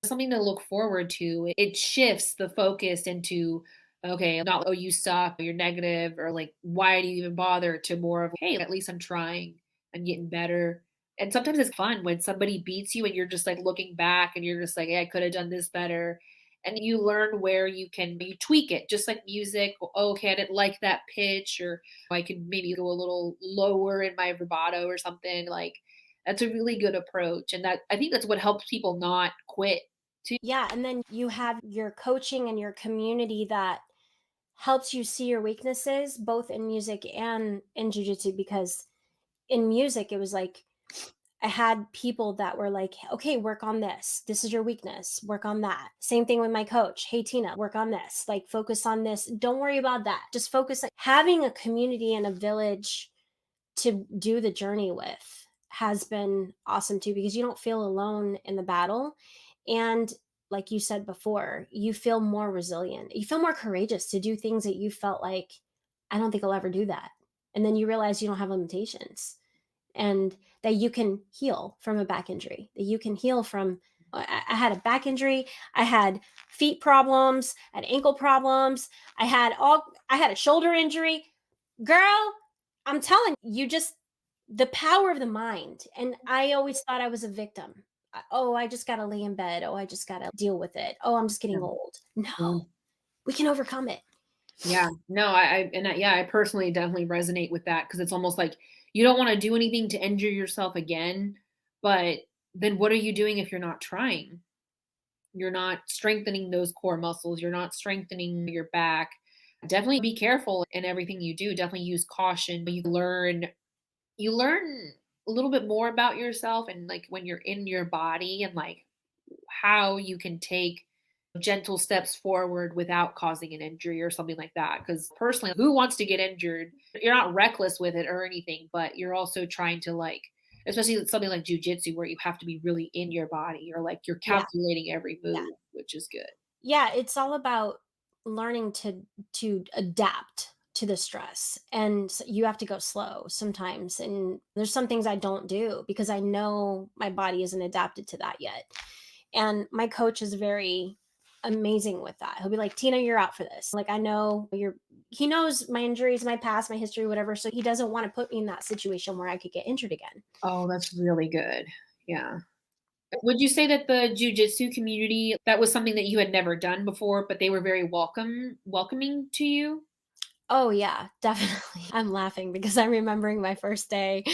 something to look forward to. It shifts the focus into, okay, not, oh, you suck, you're negative, or like, why do you even bother, to more of, hey, at least I'm trying, I'm getting better. And sometimes it's fun when somebody beats you and you're just like looking back and you're just like, hey, I could have done this better. And you learn where you tweak it, just like music. Oh, okay, I didn't like that pitch, or I could maybe go a little lower in my vibrato or something. Like, that's a really good approach. And that I think that's what helps people not quit too. Yeah, and then you have your coaching and your community that helps you see your weaknesses both in music and in jujitsu, because in music it was like I had people that were like, okay, work on this. This is your weakness. Work on that. Same thing with my coach. Hey, Tina, work on this. Like, focus on this. Don't worry about that. Just focus. Having a community and a village to do the journey with has been awesome too, because you don't feel alone in the battle. And like you said before, you feel more resilient. You feel more courageous to do things that you felt like, I don't think I'll ever do that. And then you realize you don't have limitations and that you can heal from a back injury, that you can heal from. I had a back injury. I had feet problems, I had ankle problems. I had a shoulder injury. Girl, I'm telling you, just the power of the mind. And I always thought I was a victim. Oh, I just got to lay in bed. Oh, I just got to deal with it. Oh, I'm just getting old. No, Yeah. we can overcome it. Yeah. No, yeah, I personally definitely resonate with that because it's almost like you don't want to do anything to injure yourself again, but then what are you doing if you're not trying? you're not strengthening those core muscles, you're not strengthening your back. Definitely be careful in everything you do. Definitely use caution. You learn a little bit more about yourself and like when you're in your body and like how you can take gentle steps forward without causing an injury or something like that. Because personally, who wants to get injured? You're not reckless with it or anything, but you're also trying to like, especially with something like jujitsu where you have to be really in your body or like you're Yeah, calculating every yeah. move, which is good. Yeah, it's all about learning to adapt to the stress, and you have to go slow sometimes, and there's some things I don't do because I know my body isn't adapted to that yet. And my coach is very amazing with that. He'll be like, "Tina, you're out for this." Like, I know you're he knows my injuries, my past, my history, whatever, so he doesn't want to put me in that situation where I could get injured again. Oh, that's really good. Yeah. Would you say that the jujitsu community, that was something that you had never done before, but they were very welcoming to you? Oh, yeah, definitely. I'm laughing because I'm remembering my first day,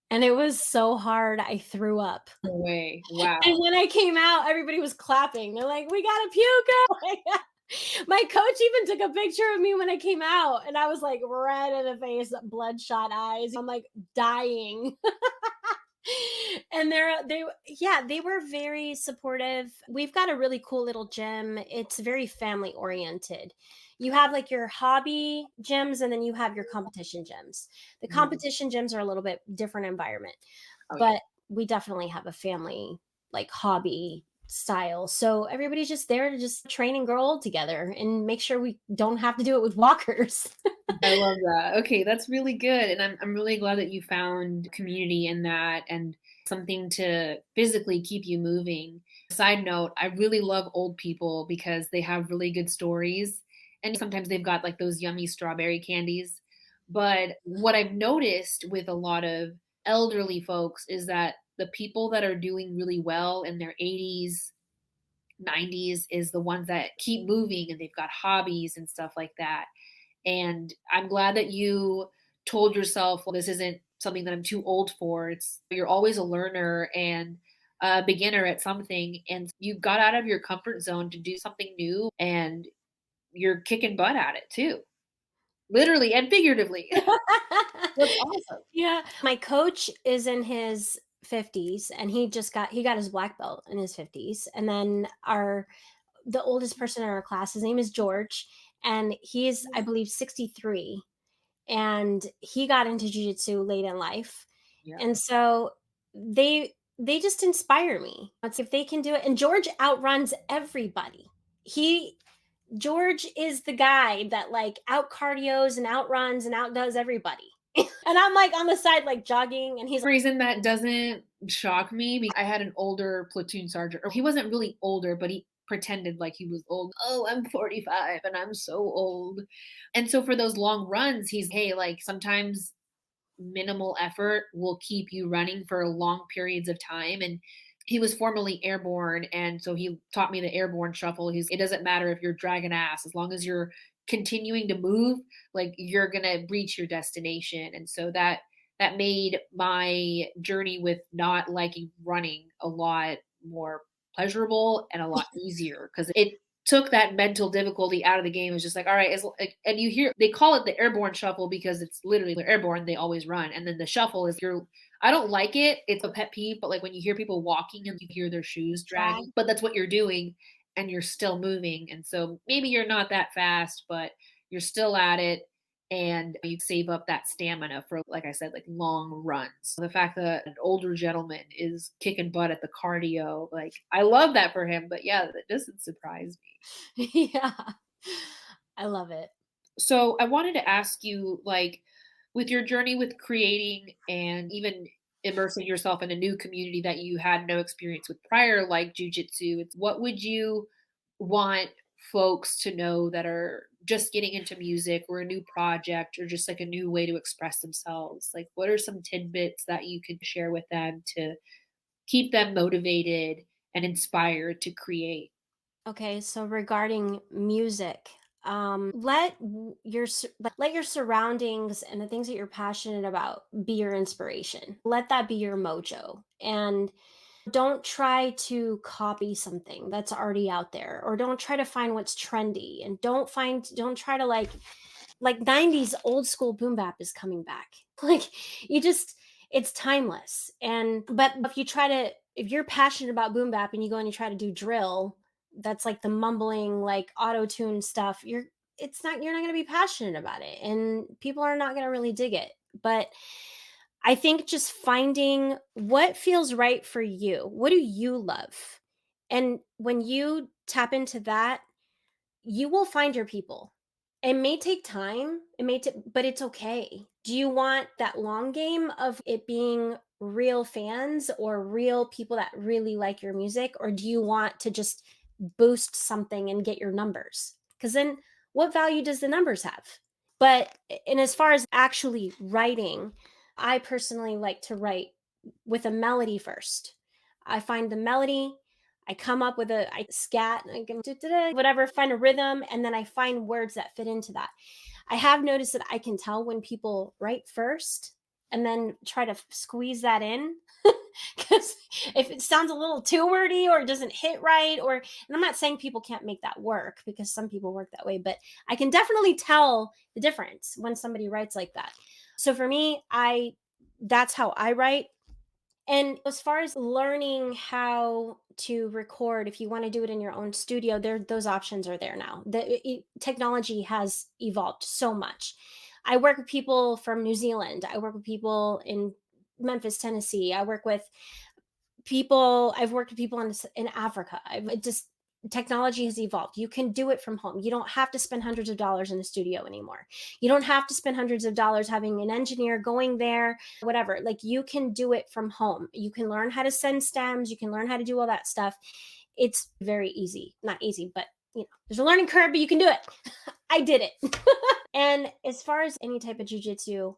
and it was so hard, I threw up. No way. Wow. And when I came out, everybody was clapping. They're like, "We got a puker." My coach even took a picture of me when I came out, and I was, like, red in the face, bloodshot eyes. I'm, like, dying. And they were very supportive. We've got a really cool little gym. It's very family oriented. You have like your hobby gyms and then you have your competition gyms. The Mhm. competition gyms are a little bit different environment, Oh, yeah. but we definitely have a family like hobby style. So everybody's just there to just train and grow old together and make sure we don't have to do it with walkers. I love that. Okay, that's really good, and I'm really glad that you found community in that and something to physically keep you moving. Side note, I really love old people because they have really good stories, and sometimes they've got, like, those yummy strawberry candies. But what I've noticed with a lot of elderly folks is that the people that are doing really well in their 80s, 90s is the ones that keep moving and they've got hobbies and stuff like that. And I'm glad that you told yourself, well, this isn't something that I'm too old for. It's you're always a learner and a beginner at something. And you got out of your comfort zone to do something new and you're kicking butt at it too. Literally and figuratively. That's awesome. Yeah. My coach is in his 50s and he got his black belt in his 50s. And then our the oldest person in our class, his name is George, and he's I believe 63, and he got into jiu-jitsu late in life. Yeah. And so they just inspire me. It's if they can do it, and George outruns everybody. He George is the guy that like out cardios and outruns and outdoes everybody. And I'm like on the side like jogging and he's Reason that doesn't shock me because I had an older platoon sergeant, or he wasn't really older, but he pretended like he was old. Oh, I'm 45 and I'm so old. And so for those long runs, he's, hey, like sometimes minimal effort will keep you running for long periods of time. And he was formerly airborne. And so he taught me the airborne shuffle. It doesn't matter if you're dragging ass, as long as you're continuing to move, like you're going to reach your destination. And so that made my journey with not liking running a lot more pleasurable and a lot easier because it took that mental difficulty out of the game. It's just like, all right, like, and you hear they call it the airborne shuffle because it's literally they're airborne, they always run. And then the shuffle is your I don't like it. It's a pet peeve, but like when you hear people walking and you hear their shoes drag. dragging, but that's what you're doing and you're still moving. And so maybe you're not that fast, but you're still at it and you save up that stamina for, like I said, like long runs. So the fact that an older gentleman is kicking butt at the cardio, like I love that for him. But yeah, that doesn't surprise me. Yeah. I love it. So I wanted to ask you, like, with your journey with creating and even immersing yourself in a new community that you had no experience with prior, like jujitsu, what would you want folks to know that are just getting into music or a new project or just like a new way to express themselves? Like, what are some tidbits that you could share with them to keep them motivated and inspired to create? Okay, so regarding music, let your surroundings and the things that you're passionate about be your inspiration. Let that be your mojo. And Don't try to copy something that's already out there, or don't try to find what's trendy, and don't try to like 90s old school boom bap is coming back. Like you just it's timeless. And but if you're passionate about boom bap and you go and you try to do drill, that's like the mumbling like auto tune stuff, you're not going to be passionate about it, and people are not going to really dig it. But I think just finding what feels right for you. What do you love? And when you tap into that, you will find your people. It may take time, but it's okay. Do you want that long game of it being real fans or real people that really like your music? Or do you want to just boost something and get your numbers? Because then what value does the numbers have? But, and as far as actually writing, I personally like to write with a melody first. I find the melody, I come up with I scat, I can whatever, find a rhythm, and then I find words that fit into that. I have noticed that I can tell when people write first and then try to squeeze that in. Because if it sounds a little too wordy or it doesn't hit right, or, and I'm not saying people can't make that work because some people work that way, but I can definitely tell the difference when somebody writes like that. So for me, that's how I write. And as far as learning how to record, if you want to do it in your own studio, those options are there now. Technology has evolved so much. I work with people from New Zealand. I work with people in Memphis, Tennessee. I've worked with people in Africa. It just technology has evolved. You can do it from home. You don't have to spend hundreds of dollars in a studio anymore. You don't have to spend hundreds of dollars having an engineer going there, whatever. Like you can do it from home. You can learn how to send stems, you can learn how to do all that stuff. It's very easy. Not easy, but there's a learning curve, but you can do it. I did it. And as far as any type of jujitsu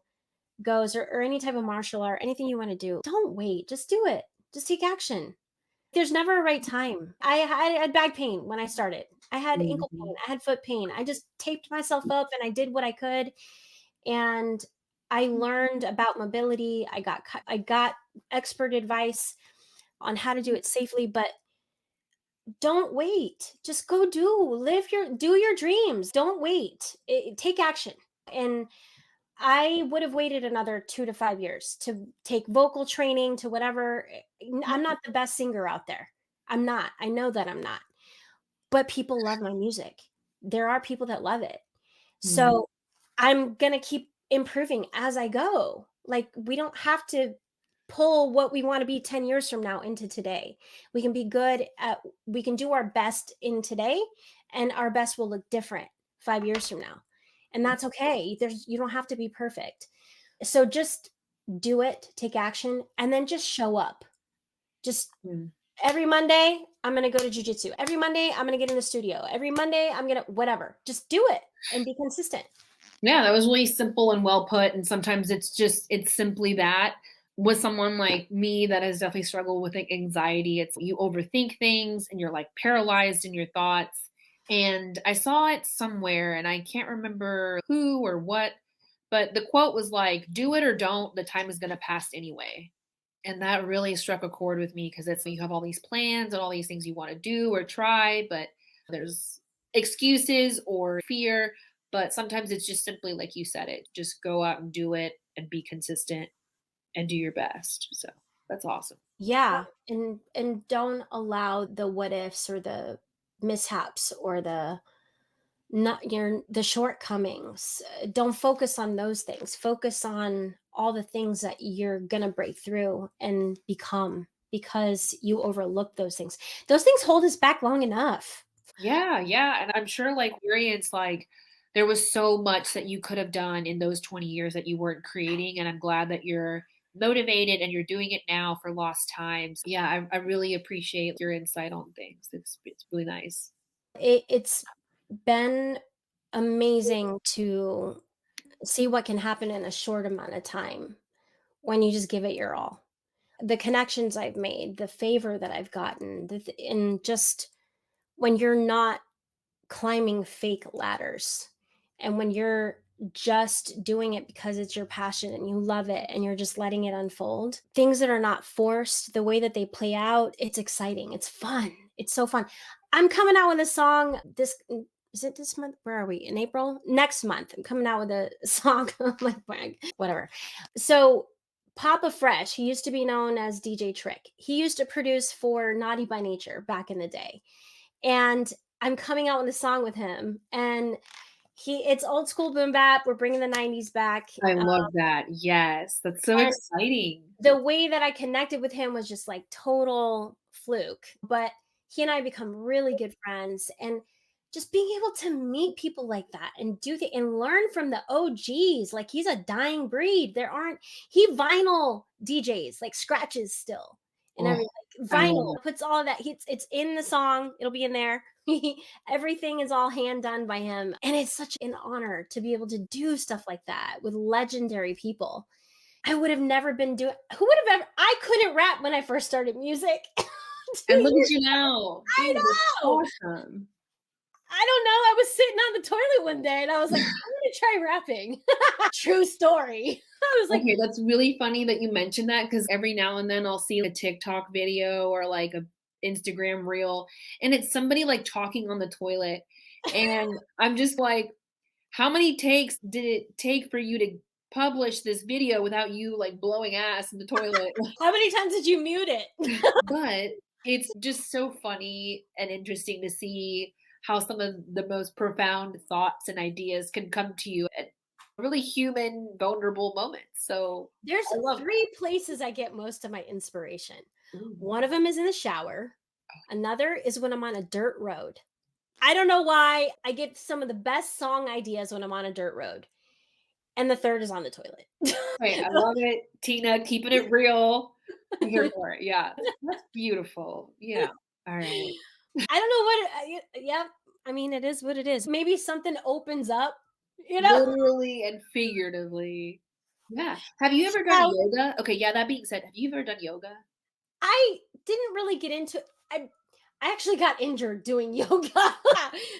goes, or any type of martial art, anything you want to do, don't wait. Just do it. Just take action. There's never a right time. I had back pain when I started. I had ankle pain. Mhm. I had foot pain. I just taped myself up and I did what I could. And I learned about mobility. I got expert advice on how to do it safely, but don't wait. Just go do your dreams. Don't wait. Take action. And I would have waited another 2 to 5 years to take vocal training to whatever. I'm not the best singer out there. I'm not. I know that I'm not. But people love my music. There are people that love it. Mhm. So, I'm gonna keep improving as I go. Like, we don't have to pull what we wanna be 10 years from now into today. We can do our best in today, and our best will look different 5 years from now, and that's okay. You don't have to be perfect. So just do it, take action, and then just show up. Just Mm. every Monday, I'm gonna go to jujitsu. Every Monday, I'm gonna get in the studio. Every Monday, I'm gonna whatever. Just do it and be consistent. Yeah, that was really simple and well put, and sometimes it's simply that. With someone like me that has definitely struggled with, like, anxiety, it's you overthink things and you're, like, paralyzed in your thoughts, and I saw it somewhere, and I can't remember who or what, but the quote was like, "Do it or don't, the time is gonna pass anyway." And that really struck a chord with me because it's you have all these plans and all these things you wanna do or try, but there's excuses or fear, but sometimes it's just simply like you said it, just go out and do it and be consistent and do your best. So that's awesome. Yeah, and don't allow the what ifs or the mishaps or the shortcomings. Don't focus on those things. Focus on all the things that you're going to break through and become, because you overlook those things. Those things hold us back long enough. Yeah, yeah, and I'm sure, like, experience, like, there was so much that you could have done in those 20 years that you weren't creating, and I'm glad that you're motivated and you're doing it now for lost times. Yeah, I really appreciate your insight on things. It's really nice. It's been amazing to see what can happen in a short amount of time when you just give it your all. The connections I've made, the favor that I've gotten, and just when you're not climbing fake ladders, and when you're just doing it because it's your passion and you love it and you're just letting it unfold. Things that are not forced, the way that they play out, it's exciting. It's fun. It's so fun. I'm coming out with a song this is it this month? Where are we? In April? Next month. I'm coming out with a song. I'm like, whatever. So Papa Fresh, he used to be known as DJ Trick. He used to produce for Naughty by Nature back in the day. And I'm coming out with a song with him. And it's old school boom bap. We're bringing the 90s back. I love that. Yes, that's so And exciting. the way that I connected with him was just like total fluke. But he and I become really good friends. And just being able to meet people like that and and learn from the OGs, like he's a dying breed. There aren't he vinyl DJs, like scratches still and Oh, everything. I love Vinyl that. puts all of that. It's in the song. It'll be in there. Everything is all hand done by him. And it's such an honor to be able to do stuff like that with legendary people. I would have never been doing who would have ever I couldn't rap when I first started music. 2 And look at years you now. I Dude, that's know. awesome. I don't know. I was sitting on the toilet one day and I was like, I'm gonna try rapping. True story. I was like, Okay, that's really funny that you mentioned that because every now and then I'll see a TikTok video or like a Instagram reel, and it's somebody like talking on the toilet. And I'm just like, how many takes did it take for you to publish this video without you like blowing ass in the toilet? how many times did you mute it? But it's just so funny and interesting to see how some of the most profound thoughts and ideas can come to you at really human, vulnerable moments. So There's I love that. three places I get most of my inspiration. Ooh. One of them is in the shower. Another is when I'm on a dirt road. I don't know why I get some of the best song ideas when I'm on a dirt road. And the third is on the toilet. Right, I love it. Tina, keeping it real. I'm here for it. Yeah. That's beautiful. Yeah. All right. I don't know yeah, I mean, it is what it is. Maybe something opens up, you know? Literally and figuratively. Yeah. Have you ever done Now, yoga? Okay, yeah, that being said, have you ever done yoga? I didn't really get into I actually got injured doing yoga.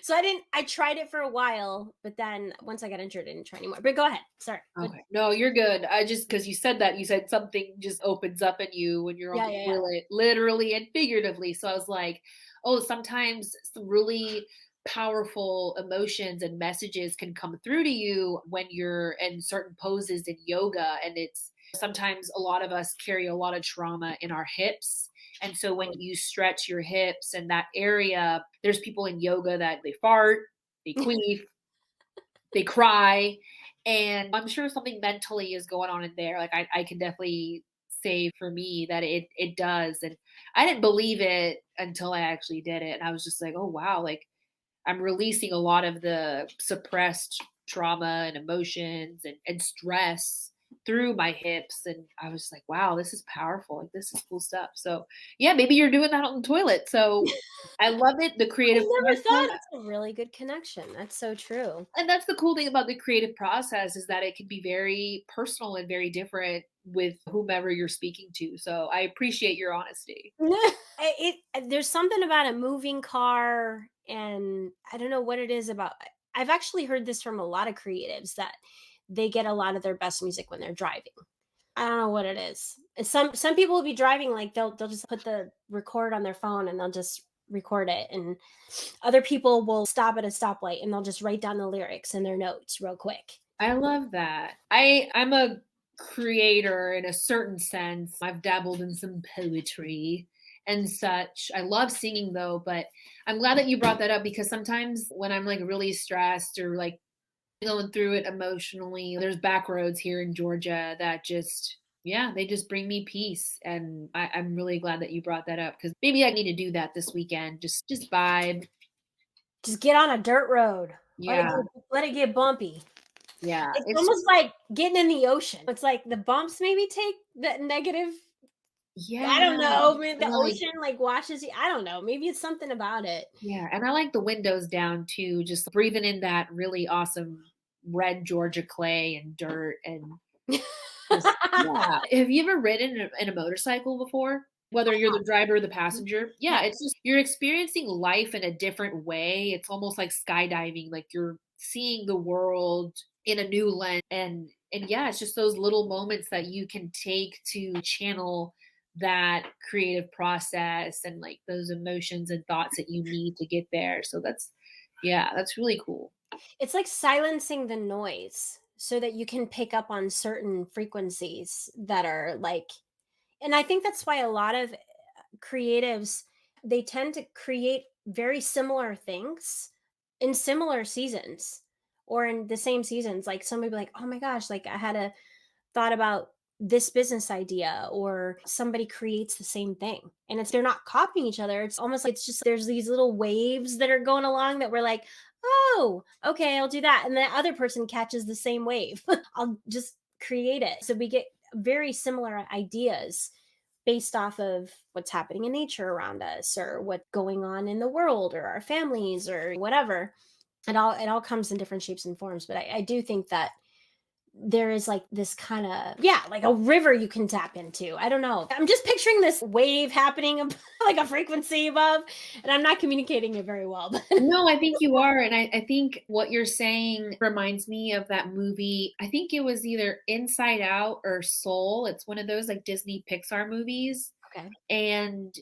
So I tried it for a while, but then once I got injured, I didn't try anymore. But go ahead. Sorry. But Okay. No, you're good. I just because you said that, you said something just opens up in you when you're on yeah, the yeah, yeah. toilet, literally and figuratively. So I was like, oh, sometimes some really powerful emotions and messages can come through to you when you're in certain poses in yoga. And it's sometimes a lot of us carry a lot of trauma in our hips. And so when you stretch your hips and that area, there's people in yoga that they fart, they queef, they cry, and I'm sure something mentally is going on in there. Like I can definitely say for me that it does. And I didn't believe it until I actually did it. And I was just like, oh wow, like I'm releasing a lot of the suppressed trauma and emotions and stress through my hips. And I was like, wow, this is powerful. Like this is cool stuff. So yeah, maybe you're doing that on the toilet. So I love it. The I creative never thought process. that's a really good connection. That's so true. And that's the cool thing about the creative process is that it can be very personal and very different with whomever you're speaking to. So I appreciate your honesty. There's something about a moving car, and I don't know what it is about. I've actually heard this from a lot of creatives that they get a lot of their best music when they're driving. I don't know what it is. And some people will be driving like they'll just put the record on their phone and they'll just record it, and other people will stop at a stoplight and they'll just write down the lyrics in their notes real quick. I love that. I'm a creator in a certain sense. I've dabbled in some poetry and such. I love singing though, but I'm glad that you brought that up because sometimes when I'm like really stressed or like going through it emotionally. There's back roads here in Georgia that just, yeah, they just bring me peace. And I'm really glad that you brought that up because maybe I need to do that this weekend. Just vibe. Just get on a dirt road. Yeah. Let it get bumpy. Yeah. It's It's almost like getting in the ocean. It's like the bumps maybe take the negative. yeah. I don't know. Maybe the And like, ocean like washes you. I don't know. Maybe it's something about it. yeah. And I like the windows down too, just breathing in that really awesome red Georgia clay and dirt and just yeah. Have you ever ridden in a motorcycle before? Whether you're the driver or the passenger? Yeah, Yeah. it's just you're experiencing life in a different way. It's almost like skydiving, like you're seeing the world in a new lens. And yeah, it's just those little moments that you can take to channel that creative process and like those emotions and thoughts that you need to get there. So that's yeah, that's really cool. It's like silencing the noise so that you can pick up on certain frequencies that are like, and I think that's why a lot of creatives, they tend to create very similar things in similar seasons or in the same seasons. Like somebody be like, "Oh my gosh, like I had a thought about this business idea," or somebody creates the same thing. And it's they're not copying each other. It's almost like it's just there's these little waves that are going along that we're like, "Oh, okay, I'll do that." And the other person catches the same wave. I'll just create it. So we get very similar ideas based off of what's happening in nature around us or what's going on in the world or our families or whatever. It all comes in different shapes and forms. But I do think that there is like this kind of, yeah, like a river you can tap into. I don't know, I'm just picturing this wave happening like a frequency above, and I'm not communicating it very well, but No, I think you are. And I think what you're saying reminds me of that movie. I think it was either Inside Out or Soul. It's one of those like Disney Pixar movies. okay. And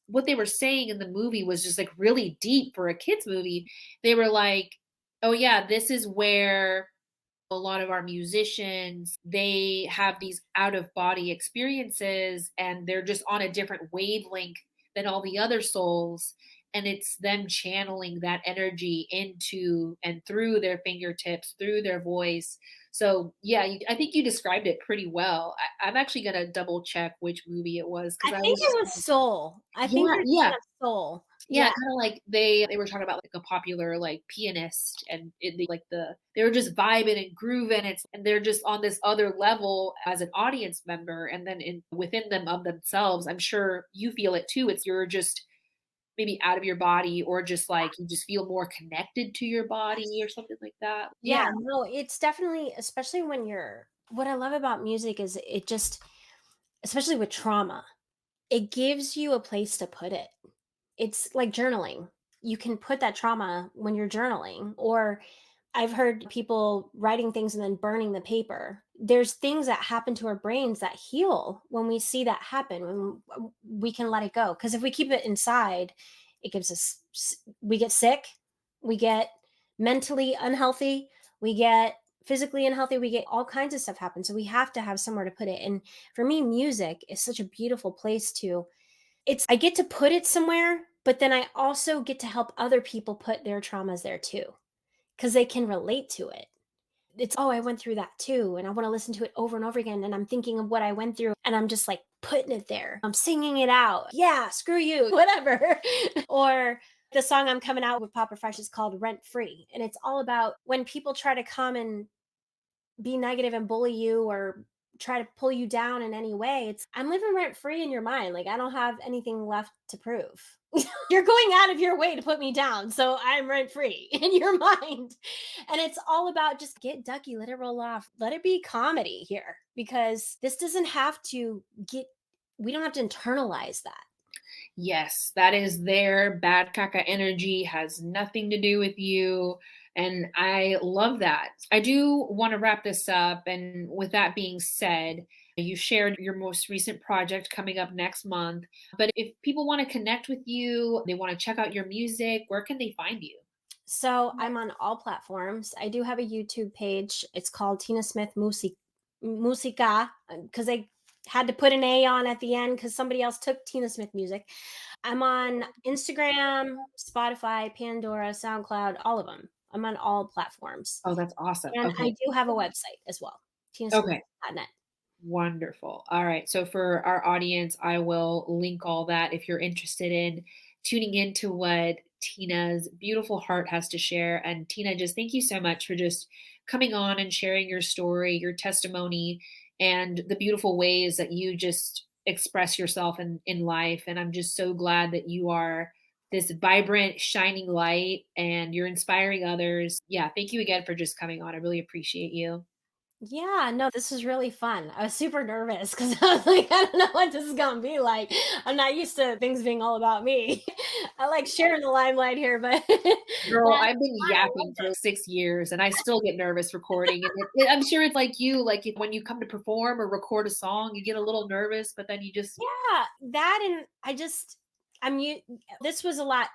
what they were saying in the movie was just like really deep for a kids movie. They were like, "Oh yeah, this is where a lot of our musicians, they have these out of body experiences and they're just on a different wavelength than all the other souls, and it's them channeling that energy into and through their fingertips, through their voice." So yeah, I think you described it pretty well. I'm actually gonna double check which movie it was I because I think was it just was Soul. I think yeah, you're yeah. thinking of Soul. Yeah, Yeah. kinda like they were talking about, like, a popular, like, pianist, and they were just vibing and grooving, and they're just on this other level as an audience member, and then in within them of themselves, I'm sure you feel it too, it's you're just maybe out of your body or just, like, you just feel more connected to your body or something like that. Yeah. Yeah, no, it's definitely, especially when you're, what I love about music is it just, especially with trauma, it gives you a place to put it. It's like journaling. You can put that trauma when you're journaling, or I've heard people writing things and then burning the paper. There's things that happen to our brains that heal when we see that happen, when we can let it go. Because if we keep it inside, it gives us, we get sick, we get mentally unhealthy, we get physically unhealthy, we get all kinds of stuff happen. So we have to have somewhere to put it. And for me, music is such a beautiful place to, it's, I get to put it somewhere, but then I also get to help other people put their traumas there too, because they can relate to it. It's, oh, I went through that too. And I want to listen to it over and over again. And I'm thinking of what I went through and I'm just like putting it there. I'm singing it out. Yeah, screw you, whatever. Or the song I'm coming out with Papa Fresh is called Rent Free. And it's all about when people try to come and be negative and bully you or try to pull you down in any way, it's, I'm living rent free in your mind. Like I don't have anything left to prove. You're going out of your way to put me down, so I'm rent free in your mind. And it's all about just get ducky, let it roll off, let it be comedy here, because this doesn't have to get, we don't have to internalize that. Yes, that is their bad caca energy, has nothing to do with you. And I love that. I do want to wrap this up. And with that being said, you shared your most recent project coming up next month. But if people want to connect with you, they want to check out your music, where can they find you? So I'm on all platforms. I do have a YouTube page. It's called Tina Smith Musica, because I had to put an A on at the end because somebody else took Tina Smith music. I'm on Instagram, Spotify, Pandora, SoundCloud, all of them. I'm on all platforms. Oh, that's awesome. And I Okay. do have a website as well, Okay. tinasmith.net. Wonderful. All right. So for our audience, I will link all that if you're interested in tuning into what Tina's beautiful heart has to share. And Tina, just thank you so much for just coming on and sharing your story, your testimony, and the beautiful ways that you just express yourself in life. And I'm just so glad that you are this vibrant, shining light and you're inspiring others. Yeah. Thank you again for just coming on. I really appreciate you. Yeah, no, this is really fun. I was super nervous because I was like, I don't know what this is gonna be like. I'm not used to things being all about me. I like sharing the limelight here, but Girl, that's I've been fun. I yapping loved for it. 6 years, and I still get nervous recording, and I'm sure it's like you, like, when you come to perform or record a song, you get a little nervous, but then you just Yeah, that and I'm you. This was a lot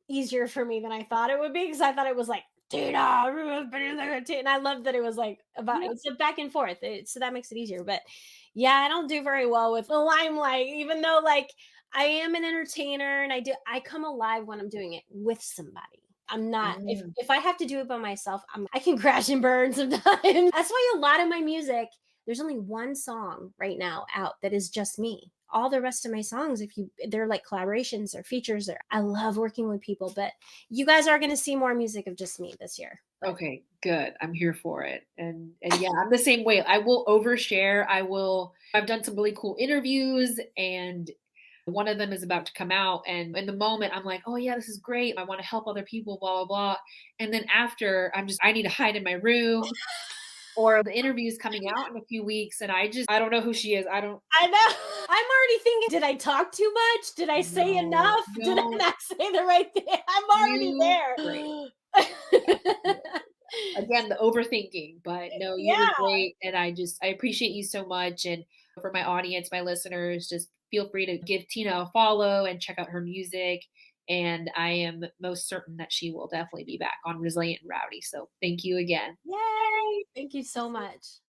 easier for me than I thought it would be because I thought it was like Tina, everyone's better than Tina, and I love that it was like about yeah. it's a back and forth, so that makes it easier. But yeah, I don't do very well with the limelight, even though like I am an entertainer and I come alive when I'm doing it with somebody. I'm not Mm, if I have to do it by myself, I can crash and burn sometimes. That's why a lot of my music, there's only one song right now out that is just me. All the rest of my songs, if you they're like collaborations or features, or I love working with people, but you guys are gonna see more music of just me this year. But okay, good, I'm here for it, and yeah, I'm the same way, I will overshare, I've done some really cool interviews, and one of them is about to come out, and in the moment, I'm like, "Oh, yeah, this is great, I wanna help other people, blah, blah, blah," and then after, I need to hide in my room, or the interview's coming out in a few weeks, and I don't know who she is, I don't I know. I'm already thinking, did I talk too much? Did I say no, enough? Did I no, not say the right thing? I'm already you great. Yeah, there. yeah. Again, the overthinking, but no, you were Yeah. great, and I appreciate you so much, and for my audience, my listeners, just feel free to give Tina a follow and check out her music, and I am most certain that she will definitely be back on Resilient and Rowdy, so thank you again. Yay. Thank you so much.